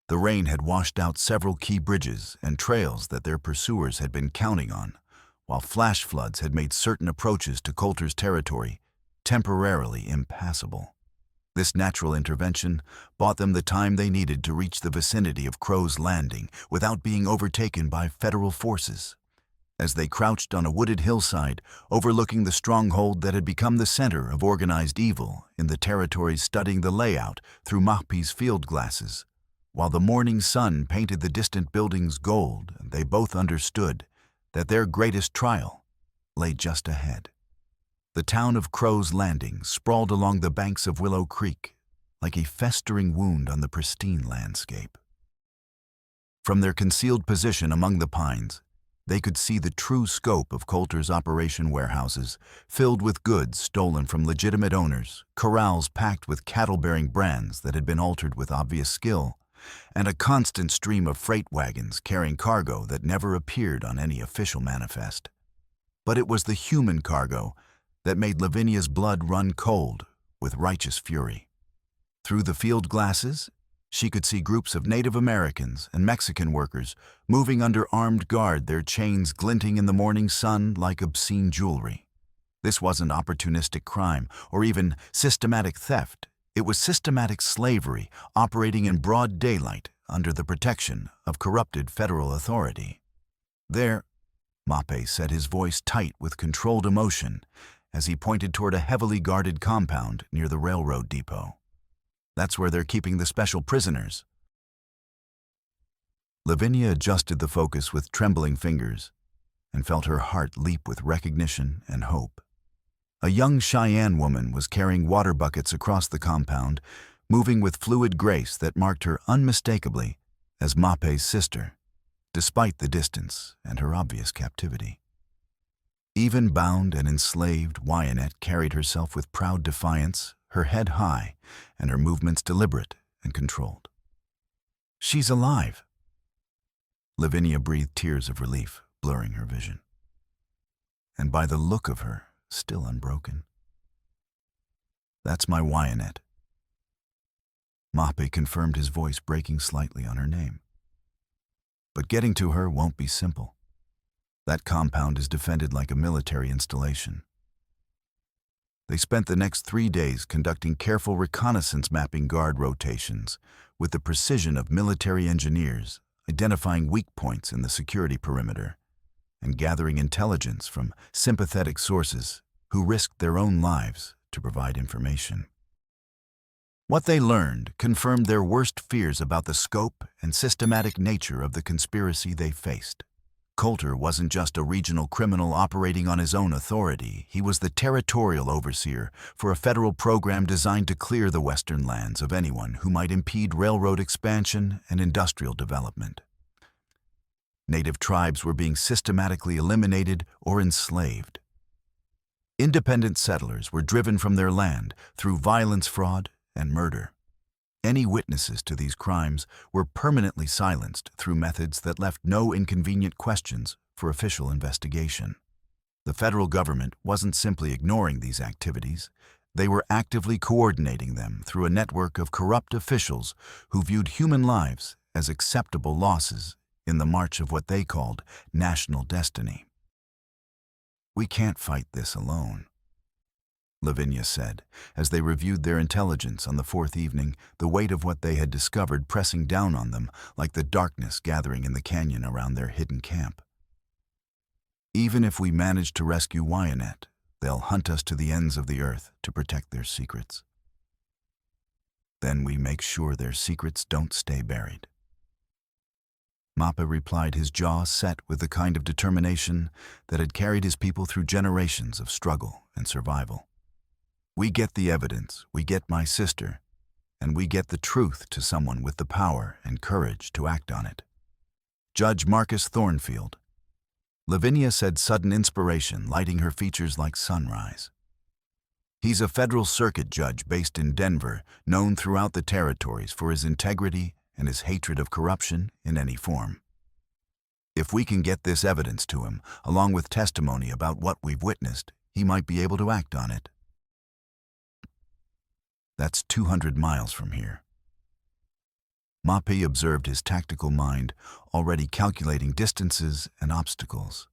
The rain had washed out several key bridges and trails that their pursuers had been counting on, while flash floods had made certain approaches to Coulter's territory temporarily impassable. This natural intervention bought them the time they needed to reach the vicinity of Crow's Landing without being overtaken by federal forces. As they crouched on a wooded hillside overlooking the stronghold that had become the center of organized evil in the territories, studying the layout through Mahpe's field glasses, while the morning sun painted the distant buildings gold, they both understood that their greatest trial lay just ahead. The town of Crow's Landing sprawled along the banks of Willow Creek like a festering wound on the pristine landscape. From their concealed position among the pines, they could see the true scope of Coulter's operation: warehouses filled with goods stolen from legitimate owners, corrals packed with cattle-bearing brands that had been altered with obvious skill, and a constant stream of freight wagons carrying cargo that never appeared on any official manifest. But it was the human cargo that made Lavinia's blood run cold with righteous fury. Through the field glasses, she could see groups of Native Americans and Mexican workers moving under armed guard, their chains glinting in the morning sun like obscene jewelry. This wasn't opportunistic crime or even systematic theft. It was systematic slavery operating in broad daylight under the protection of corrupted federal authority. "There," Mape said, his voice tight with controlled emotion, as he pointed toward a heavily guarded compound near the railroad depot. "That's where they're keeping the special prisoners." Lavinia adjusted the focus with trembling fingers and felt her heart leap with recognition and hope. A young Cheyenne woman was carrying water buckets across the compound, moving with fluid grace that marked her unmistakably as Mape's sister, despite the distance and her obvious captivity. Even bound and enslaved, Wyanette carried herself with proud defiance, her head high and her movements deliberate and controlled. "She's alive." Lavinia breathed tears of relief, blurring her vision. "And by the look of her, still unbroken." "That's my Wyanette." Mape confirmed, his voice breaking slightly on her name. "But getting to her won't be simple. That compound is defended like a military installation." They spent the next 3 days conducting careful reconnaissance mapping guard rotations with the precision of military engineers, identifying weak points in the security perimeter, and gathering intelligence from sympathetic sources who risked their own lives to provide information. What they learned confirmed their worst fears about the scope and systematic nature of the conspiracy they faced. Coulter wasn't just a regional criminal operating on his own authority. He was the territorial overseer for a federal program designed to clear the western lands of anyone who might impede railroad expansion and industrial development. Native tribes were being systematically eliminated or enslaved. Independent settlers were driven from their land through violence, fraud, and murder. Any witnesses to these crimes were permanently silenced through methods that left no inconvenient questions for official investigation. The federal government wasn't simply ignoring these activities, they were actively coordinating them through a network of corrupt officials who viewed human lives as acceptable losses in the march of what they called national destiny. "We can't fight this alone," Lavinia said, as they reviewed their intelligence on the 4th evening, the weight of what they had discovered pressing down on them like the darkness gathering in the canyon around their hidden camp. "Even if we manage to rescue Wyanette, they'll hunt us to the ends of the earth to protect their secrets. Then we make sure their secrets don't stay buried." Mape replied, his jaw set with the kind of determination that had carried his people through generations of struggle and survival. "We get the evidence, we get my sister, and we get the truth to someone with the power and courage to act on it." "Judge Marcus Thornfield," Lavinia said, sudden inspiration lighting her features like sunrise. "He's a federal circuit judge based in Denver, known throughout the territories for his integrity and his hatred of corruption in any form. If we can get this evidence to him, along with testimony about what we've witnessed, he might be able to act on it." "That's 200 miles from here." Mape observed his tactical mind, already calculating distances and obstacles.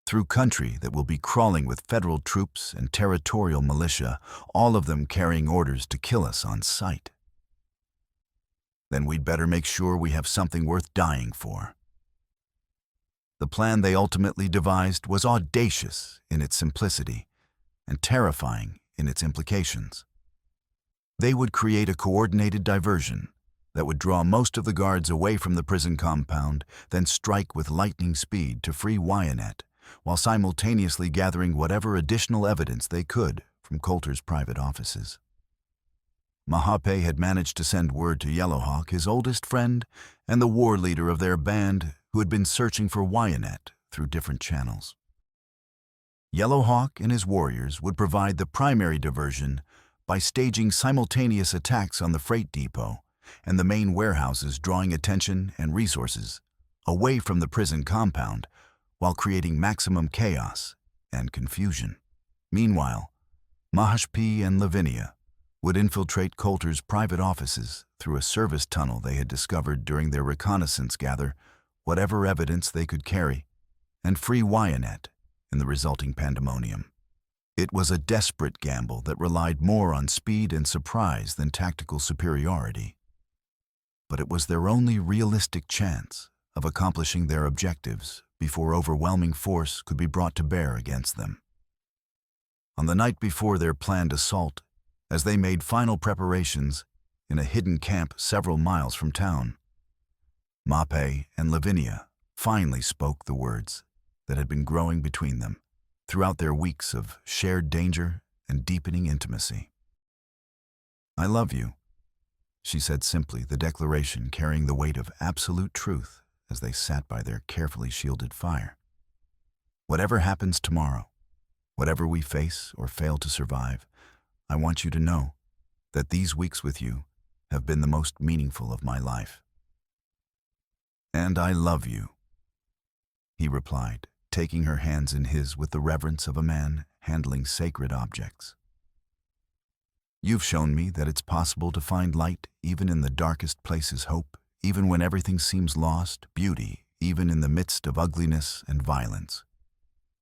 "Through country that will be crawling with federal troops and territorial militia, all of them carrying orders to kill us on sight. Then we'd better make sure we have something worth dying for." The plan they ultimately devised was audacious in its simplicity and terrifying in its implications. They would create a coordinated diversion that would draw most of the guards away from the prison compound, then strike with lightning speed to free Wyanette, while simultaneously gathering whatever additional evidence they could from Coulter's private offices. Mahape had managed to send word to Yellowhawk, his oldest friend and the war leader of their band, who had been searching for Wyanette through different channels. Yellowhawk and his warriors would provide the primary diversion by staging simultaneous attacks on the freight depot and the main warehouses, drawing attention and resources away from the prison compound while creating maximum chaos and confusion. Meanwhile, Mahashpi and Lavinia would infiltrate Coulter's private offices through a service tunnel they had discovered during their reconnaissance, gather whatever evidence they could carry, and free Wyanette in the resulting pandemonium. It was a desperate gamble that relied more on speed and surprise than tactical superiority. But it was their only realistic chance of accomplishing their objectives before overwhelming force could be brought to bear against them. On the night before their planned assault, as they made final preparations in a hidden camp several miles from town, Mape and Lavinia finally spoke the words that had been growing between them throughout their weeks of shared danger and deepening intimacy. "I love you," she said simply, the declaration carrying the weight of absolute truth as they sat by their carefully shielded fire. Whatever happens tomorrow, whatever we face or fail to survive, I want you to know that these weeks with you have been the most meaningful of my life. And I love you, he replied, taking her hands in his with the reverence of a man handling sacred objects. You've shown me that it's possible to find light even in the darkest places, hope, even when everything seems lost, beauty, even in the midst of ugliness and violence.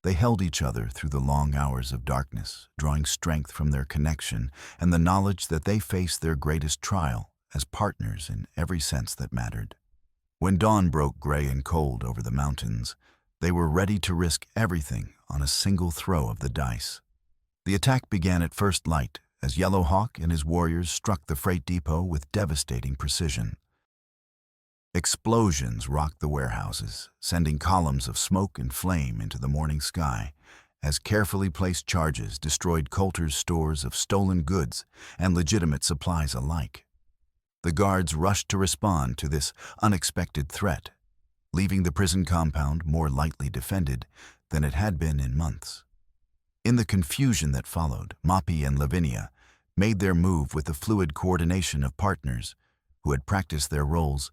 They held each other through the long hours of darkness, drawing strength from their connection and the knowledge that they faced their greatest trial as partners in every sense that mattered. When dawn broke gray and cold over the mountains, they were ready to risk everything on a single throw of the dice. The attack began at first light as Yellow Hawk and his warriors struck the freight depot with devastating precision. Explosions rocked the warehouses, sending columns of smoke and flame into the morning sky, as carefully placed charges destroyed Coulter's stores of stolen goods and legitimate supplies alike. The guards rushed to respond to this unexpected threat, leaving the prison compound more lightly defended than it had been in months. In the confusion that followed, Moppy and Lavinia made their move with the fluid coordination of partners who had practiced their roles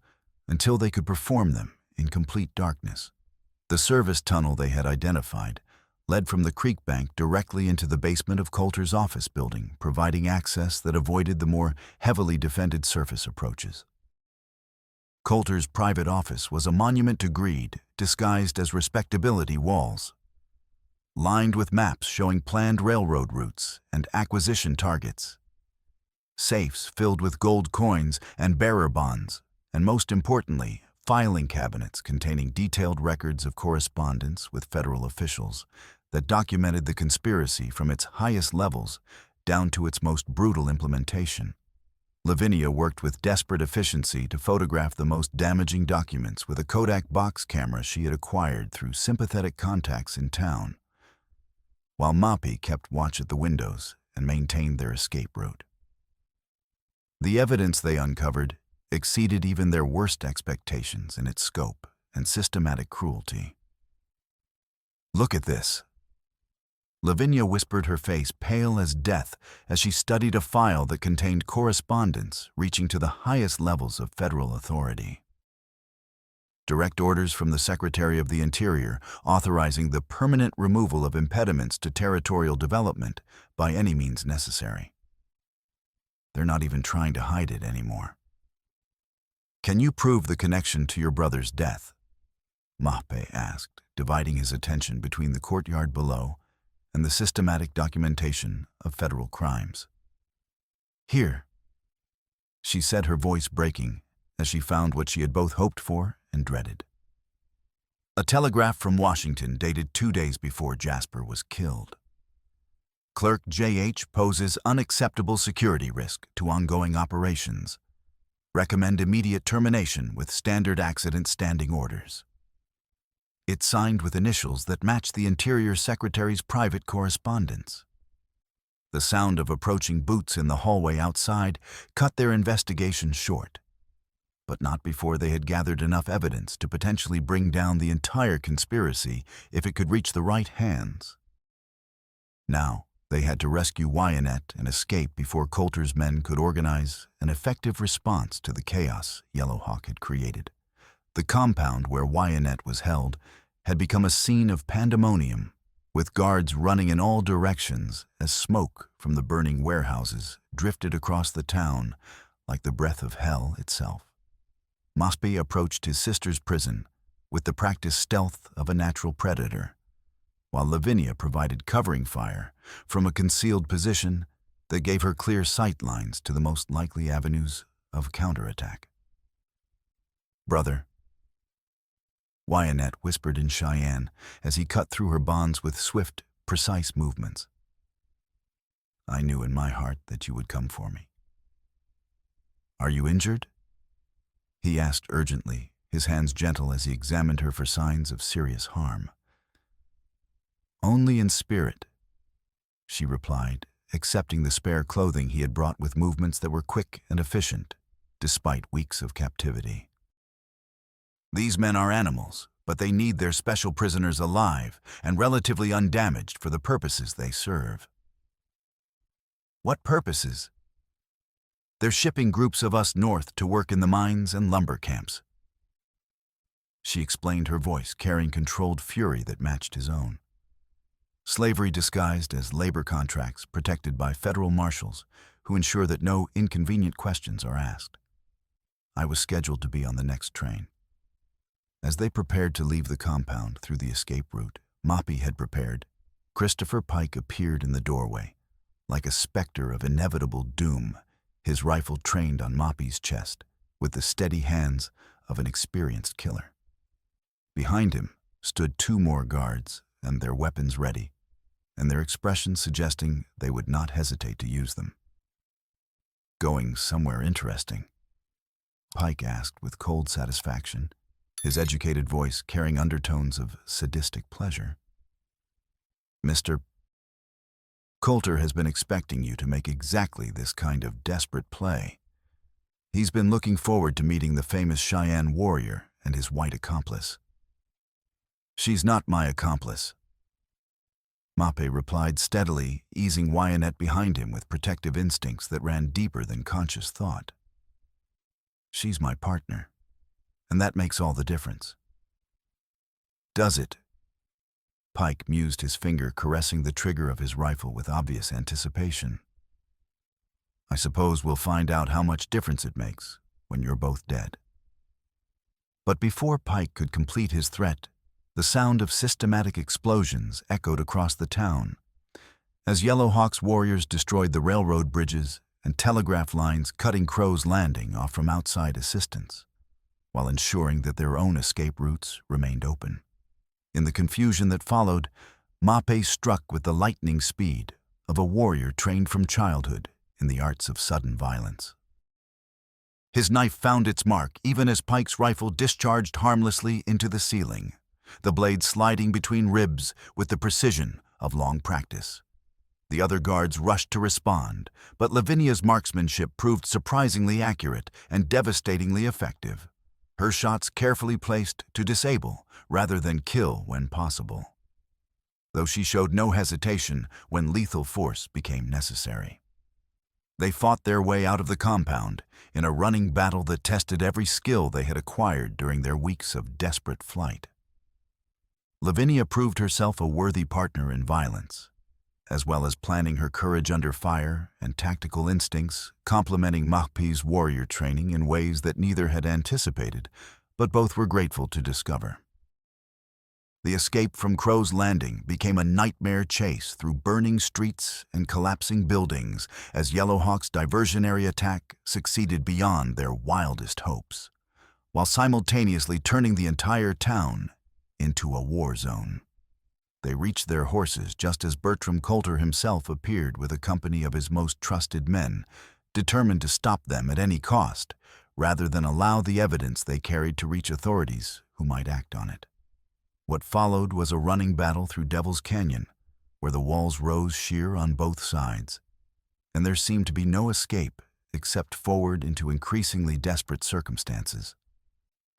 until they could perform them in complete darkness. The service tunnel they had identified led from the creek bank directly into the basement of Coulter's office building, providing access that avoided the more heavily defended surface approaches. Coulter's private office was a monument to greed, disguised as respectability walls. Lined with maps showing planned railroad routes and acquisition targets. Safes filled with gold coins and bearer bonds, and most importantly, filing cabinets containing detailed records of correspondence with federal officials that documented the conspiracy from its highest levels down to its most brutal implementation. Lavinia worked with desperate efficiency to photograph the most damaging documents with a Kodak box camera she had acquired through sympathetic contacts in town, while Moppy kept watch at the windows and maintained their escape route. The evidence they uncovered exceeded even their worst expectations in its scope and systematic cruelty. "Look at this." Lavinia whispered, her face pale as death as she studied a file that contained correspondence reaching to the highest levels of federal authority. Direct orders from the Secretary of the Interior authorizing the permanent removal of impediments to territorial development by any means necessary. They're not even trying to hide it anymore. "Can you prove the connection to your brother's death?" Moppy asked, dividing his attention between the courtyard below and the systematic documentation of federal crimes. "Here," she said, her voice breaking as she found what she had both hoped for and dreaded. A telegraph from Washington dated 2 days before Jasper was killed. "Clerk J.H. poses unacceptable security risk to ongoing operations. Recommend immediate termination with standard accident standing orders." It signed with initials that matched the Interior Secretary's private correspondence. The sound of approaching boots in the hallway outside cut their investigation short, but not before they had gathered enough evidence to potentially bring down the entire conspiracy if it could reach the right hands. Now, they had to rescue Wyatt and escape before Coulter's men could organize an effective response to the chaos Yellow Hawk had created. The compound where Wyatt was held had become a scene of pandemonium, with guards running in all directions as smoke from the burning warehouses drifted across the town like the breath of hell itself. Moppy approached his sister's prison with the practiced stealth of a natural predator, while Lavinia provided covering fire from a concealed position that gave her clear sight lines to the most likely avenues of counterattack. "Brother," Wyatt whispered in Cheyenne as he cut through her bonds with swift, precise movements. "I knew in my heart that you would come for me." "Are you injured?" he asked urgently, his hands gentle as he examined her for signs of serious harm. "Only in spirit," she replied, accepting the spare clothing he had brought with movements that were quick and efficient, despite weeks of captivity. "These men are animals, but they need their special prisoners alive and relatively undamaged for the purposes they serve. What purposes? They're shipping groups of us north to work in the mines and lumber camps. She explained, her voice carrying controlled fury that matched his own. Slavery disguised as labor contracts protected by federal marshals who ensure that no inconvenient questions are asked. I was scheduled to be on the next train. As they prepared to leave the compound through the escape route Moppy had prepared, Christopher Pike appeared in the doorway, like a specter of inevitable doom, his rifle trained on Moppy's chest, with the steady hands of an experienced killer. Behind him stood 2 more guards, and their weapons ready, and their expressions suggesting they would not hesitate to use them. "Going somewhere interesting?" Pike asked with cold satisfaction, his educated voice carrying undertones of sadistic pleasure. "Mr. Coulter has been expecting you to make exactly this kind of desperate play. He's been looking forward to meeting the famous Cheyenne Warrior and his white accomplice." "She's not my accomplice," Moppy replied steadily, easing Wyatt behind him with protective instincts that ran deeper than conscious thought. "She's my partner, and that makes all the difference." "Does it?" Pike mused, his finger caressing the trigger of his rifle with obvious anticipation. "I suppose we'll find out how much difference it makes when you're both dead." But before Pike could complete his threat, the sound of systematic explosions echoed across the town, as Yellowhawk's warriors destroyed the railroad bridges and telegraph lines, cutting Crow's Landing off from outside assistance, while ensuring that their own escape routes remained open. In the confusion that followed, Moppy struck with the lightning speed of a warrior trained from childhood in the arts of sudden violence. His knife found its mark even as Pike's rifle discharged harmlessly into the ceiling, the blade sliding between ribs with the precision of long practice. The other guards rushed to respond, but Lavinia's marksmanship proved surprisingly accurate and devastatingly effective, her shots carefully placed to disable rather than kill when possible, though she showed no hesitation when lethal force became necessary. They fought their way out of the compound in a running battle that tested every skill they had acquired during their weeks of desperate flight. Lavinia proved herself a worthy partner in violence, as well as planning her courage under fire and tactical instincts, complementing Moppy's warrior training in ways that neither had anticipated, but both were grateful to discover. The escape from Crow's Landing became a nightmare chase through burning streets and collapsing buildings as Yellowhawk's diversionary attack succeeded beyond their wildest hopes, while simultaneously turning the entire town into a war zone. They reached their horses just as Bertram Coulter himself appeared with a company of his most trusted men, determined to stop them at any cost, rather than allow the evidence they carried to reach authorities who might act on it. What followed was a running battle through Devil's Canyon, where the walls rose sheer on both sides, and there seemed to be no escape except forward into increasingly desperate circumstances.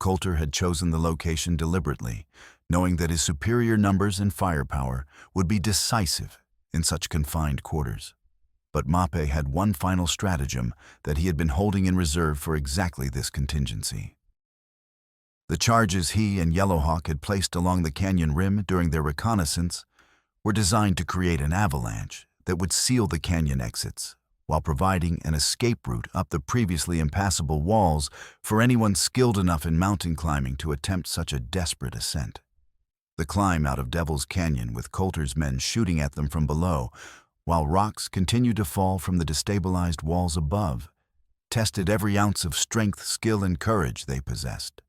Coulter had chosen the location deliberately, knowing that his superior numbers and firepower would be decisive in such confined quarters. But Moppy had one final stratagem that he had been holding in reserve for exactly this contingency. The charges he and Yellowhawk had placed along the canyon rim during their reconnaissance were designed to create an avalanche that would seal the canyon exits, while providing an escape route up the previously impassable walls for anyone skilled enough in mountain climbing to attempt such a desperate ascent. The climb out of Devil's Canyon, with Coulter's men shooting at them from below, while rocks continued to fall from the destabilized walls above, tested every ounce of strength, skill, and courage they possessed.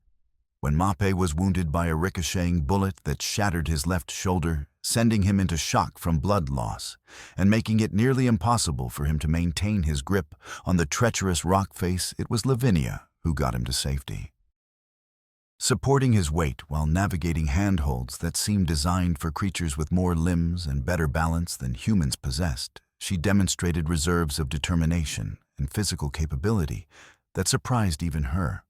When Moppy was wounded by a ricocheting bullet that shattered his left shoulder, sending him into shock from blood loss, and making it nearly impossible for him to maintain his grip on the treacherous rock face, it was Lavinia who got him to safety. Supporting his weight while navigating handholds that seemed designed for creatures with more limbs and better balance than humans possessed, she demonstrated reserves of determination and physical capability that surprised even her.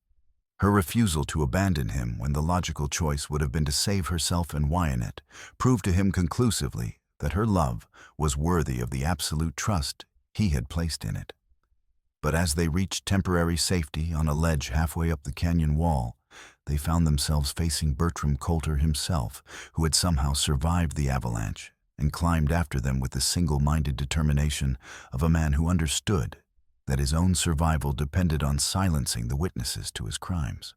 Her refusal to abandon him when the logical choice would have been to save herself and Wyatt proved to him conclusively that her love was worthy of the absolute trust he had placed in it. But as they reached temporary safety on a ledge halfway up the canyon wall, they found themselves facing Bertram Coulter himself, who had somehow survived the avalanche and climbed after them with the single-minded determination of a man who understood that his own survival depended on silencing the witnesses to his crimes.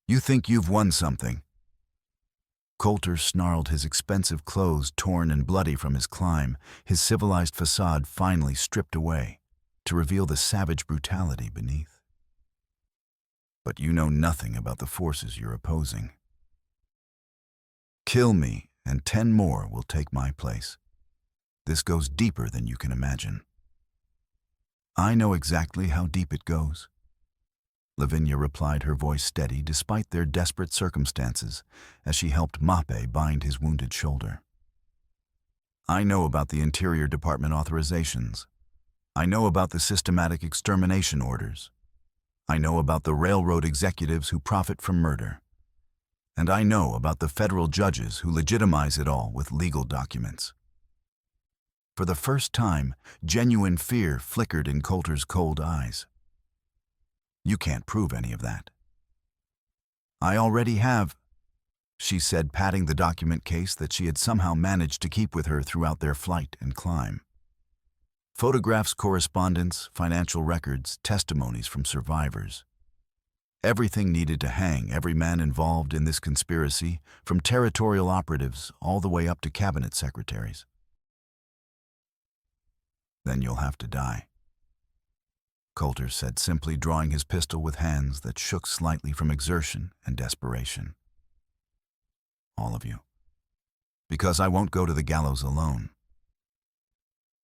"You think you've won something?" Coulter snarled, his expensive clothes torn and bloody from his climb, his civilized facade finally stripped away to reveal the savage brutality beneath. "But you know nothing about the forces you're opposing. Kill me, and 10 more will take my place. This goes deeper than you can imagine." "I know exactly how deep it goes," Lavinia replied, her voice steady despite their desperate circumstances, as she helped Mape bind his wounded shoulder. "I know about the Interior Department authorizations. I know about the systematic extermination orders. I know about the railroad executives who profit from murder. And I know about the federal judges who legitimize it all with legal documents." For the first time, genuine fear flickered in Coulter's cold eyes. "You can't prove any of that." "I already have," she said, patting the document case that she had somehow managed to keep with her throughout their flight and climb. Photographs, correspondence, financial records, testimonies from survivors. Everything needed to hang every man involved in this conspiracy, from territorial operatives all the way up to cabinet secretaries. "Then you'll have to die," Coulter said, simply drawing his pistol with hands that shook slightly from exertion and desperation. "All of you. Because I won't go to the gallows alone."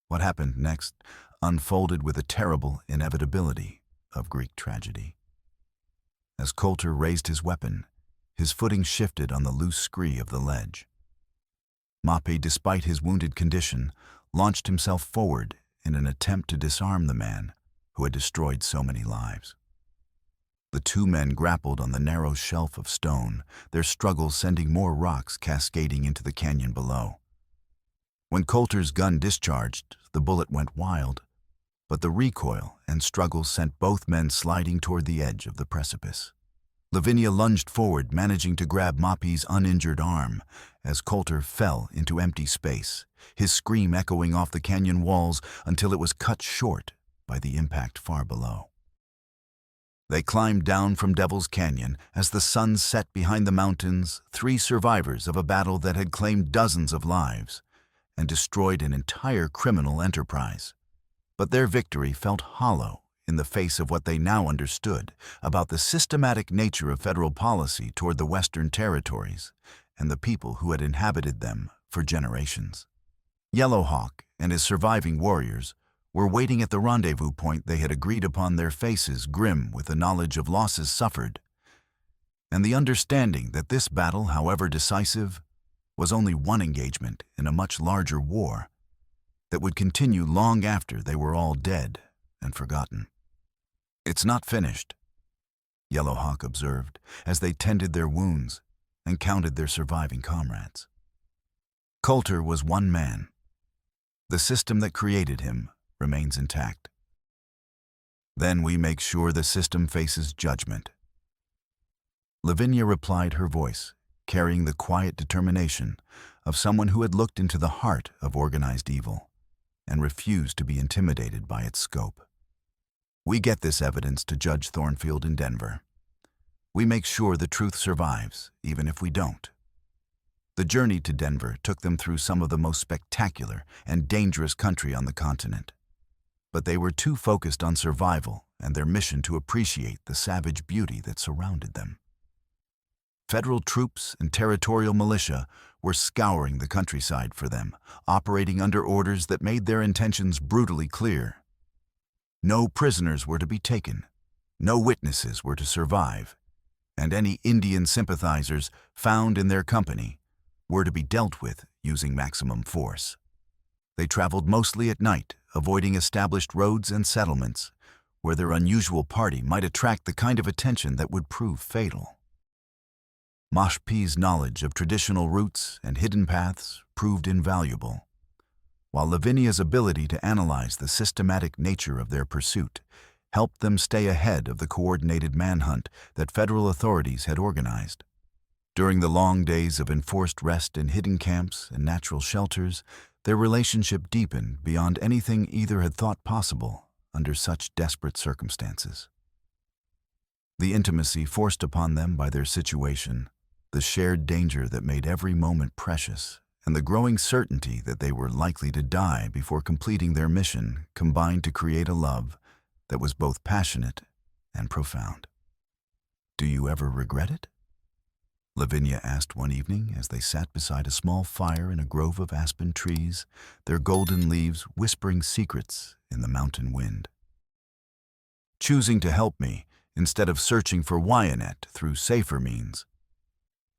What happened next unfolded with a terrible inevitability of Greek tragedy. As Coulter raised his weapon, his footing shifted on the loose scree of the ledge. Mape, despite his wounded condition, launched himself forward in an attempt to disarm the man who had destroyed so many lives. The two men grappled on the narrow shelf of stone, their struggles sending more rocks cascading into the canyon below. When Coulter's gun discharged, the bullet went wild, but the recoil and struggle sent both men sliding toward the edge of the precipice. Lavinia lunged forward, managing to grab Mape's uninjured arm as Coulter fell into empty space, his scream echoing off the canyon walls until it was cut short by the impact far below. They climbed down from Devil's Canyon as the sun set behind the mountains, 3 survivors of a battle that had claimed dozens of lives and destroyed an entire criminal enterprise. But their victory felt hollow in the face of what they now understood about the systematic nature of federal policy toward the Western Territories and the people who had inhabited them for generations. Yellowhawk and his surviving warriors were waiting at the rendezvous point they had agreed upon, their faces grim with the knowledge of losses suffered, and the understanding that this battle, however decisive, was only one engagement in a much larger war that would continue long after they were all dead and forgotten. "It's not finished," Yellowhawk observed as they tended their wounds and counted their surviving comrades. Coulter was one man. The system that created him remains intact. Then we make sure the system faces judgment. Lavinia replied, her voice carrying the quiet determination of someone who had looked into the heart of organized evil and refused to be intimidated by its scope. "We get this evidence to Judge Thornfield in Denver. We make sure the truth survives, even if we don't." The journey to Denver took them through some of the most spectacular and dangerous country on the continent. But they were too focused on survival and their mission to appreciate the savage beauty that surrounded them. Federal troops and territorial militia were scouring the countryside for them, operating under orders that made their intentions brutally clear. No prisoners were to be taken, no witnesses were to survive, and any Indian sympathizers found in their company were to be dealt with using maximum force. They traveled mostly at night, avoiding established roads and settlements, where their unusual party might attract the kind of attention that would prove fatal. Mashpe's knowledge of traditional routes and hidden paths proved invaluable, while Lavinia's ability to analyze the systematic nature of their pursuit helped them stay ahead of the coordinated manhunt that federal authorities had organized. During the long days of enforced rest in hidden camps and natural shelters, their relationship deepened beyond anything either had thought possible under such desperate circumstances. The intimacy forced upon them by their situation, the shared danger that made every moment precious, and the growing certainty that they were likely to die before completing their mission combined to create a love that was both passionate and profound. "Do you ever regret it?" Lavinia asked one evening as they sat beside a small fire in a grove of aspen trees, their golden leaves whispering secrets in the mountain wind. "Choosing to help me instead of searching for Wyatt through safer means."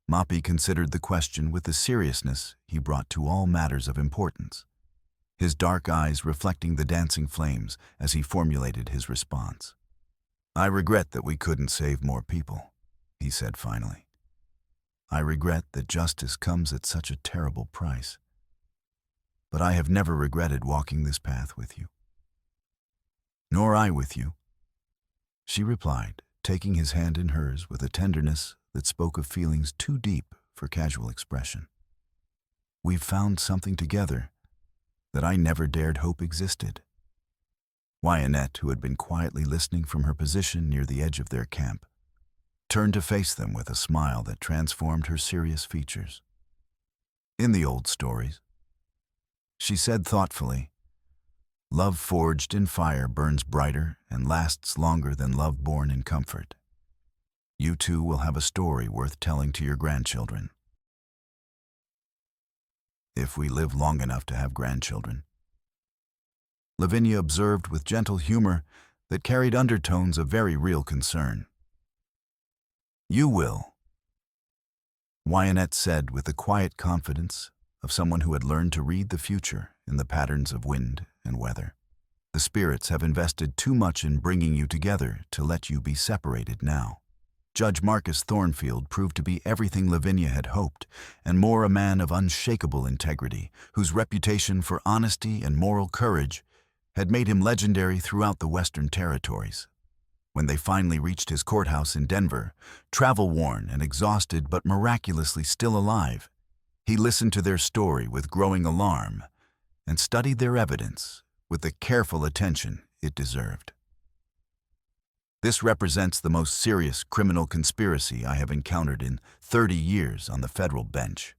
Mape considered the question with the seriousness he brought to all matters of importance, his dark eyes reflecting the dancing flames as he formulated his response. "I regret that we couldn't save more people," he said finally. "I regret that justice comes at such a terrible price. But I have never regretted walking this path with you." "Nor I with you," she replied, taking his hand in hers with a tenderness that spoke of feelings too deep for casual expression. "We've found something together that I never dared hope existed." Wyatt, who had been quietly listening from her position near the edge of their camp, turned to face them with a smile that transformed her serious features. "In the old stories," she said thoughtfully, "love forged in fire burns brighter and lasts longer than love born in comfort. You two will have a story worth telling to your grandchildren. If we live long enough to have grandchildren," Lavinia observed with gentle humor that carried undertones of very real concern. "You will," Wyatt said with the quiet confidence of someone who had learned to read the future in the patterns of wind and weather. "The spirits have invested too much in bringing you together to let you be separated now." Judge Marcus Thornfield proved to be everything Lavinia had hoped, and more a man of unshakable integrity, whose reputation for honesty and moral courage had made him legendary throughout the Western Territories. When they finally reached his courthouse in Denver, travel-worn and exhausted but miraculously still alive, he listened to their story with growing alarm and studied their evidence with the careful attention it deserved. "This represents the most serious criminal conspiracy I have encountered in 30 years on the federal bench,"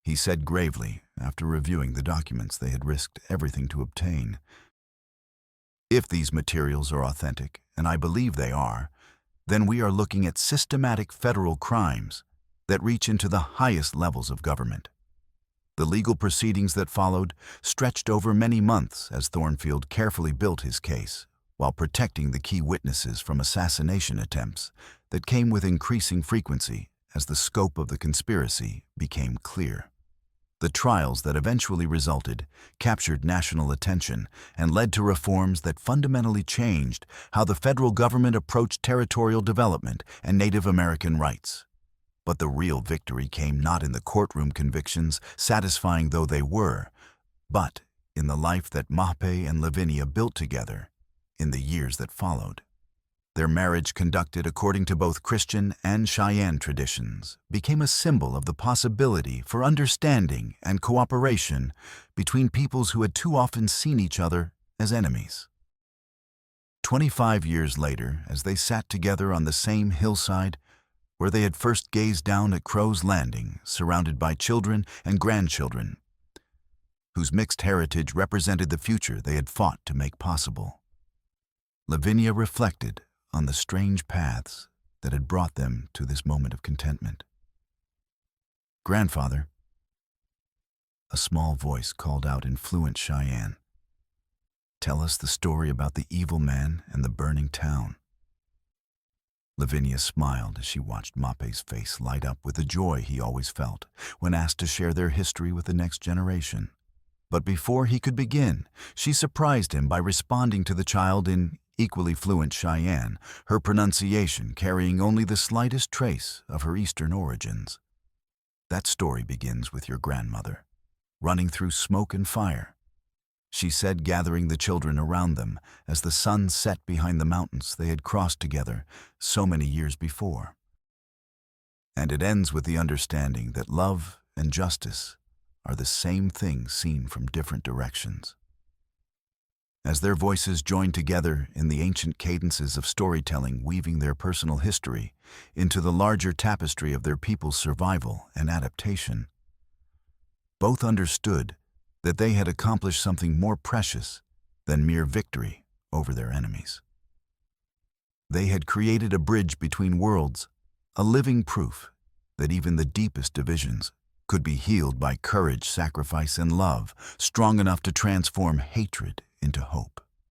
he said gravely after reviewing the documents they had risked everything to obtain. "If these materials are authentic, and I believe they are, then we are looking at systematic federal crimes that reach into the highest levels of government." The legal proceedings that followed stretched over many months as Thornfield carefully built his case, while protecting the key witnesses from assassination attempts that came with increasing frequency as the scope of the conspiracy became clear. The trials that eventually resulted captured national attention and led to reforms that fundamentally changed how the federal government approached territorial development and Native American rights. But the real victory came not in the courtroom convictions, satisfying though they were, but in the life that Mape and Lavinia built together in the years that followed. Their marriage, conducted according to both Christian and Cheyenne traditions, became a symbol of the possibility for understanding and cooperation between peoples who had too often seen each other as enemies. 25 years later, as they sat together on the same hillside where they had first gazed down at Crow's Landing, surrounded by children and grandchildren, whose mixed heritage represented the future they had fought to make possible, Lavinia reflected on the strange paths that had brought them to this moment of contentment. "Grandfather," a small voice called out in fluent Cheyenne, "tell us the story about the evil man and the burning town." Lavinia smiled as she watched Mape's face light up with the joy he always felt when asked to share their history with the next generation. But before he could begin, she surprised him by responding to the child in equally fluent Cheyenne, her pronunciation carrying only the slightest trace of her Eastern origins. "That story begins with your grandmother, running through smoke and fire," she said, gathering the children around them as the sun set behind the mountains they had crossed together so many years before. "And it ends with the understanding that love and justice are the same thing seen from different directions." As their voices joined together in the ancient cadences of storytelling, weaving their personal history into the larger tapestry of their people's survival and adaptation, both understood that they had accomplished something more precious than mere victory over their enemies. They had created a bridge between worlds, a living proof that even the deepest divisions could be healed by courage, sacrifice, and love, strong enough to transform hatred into hope.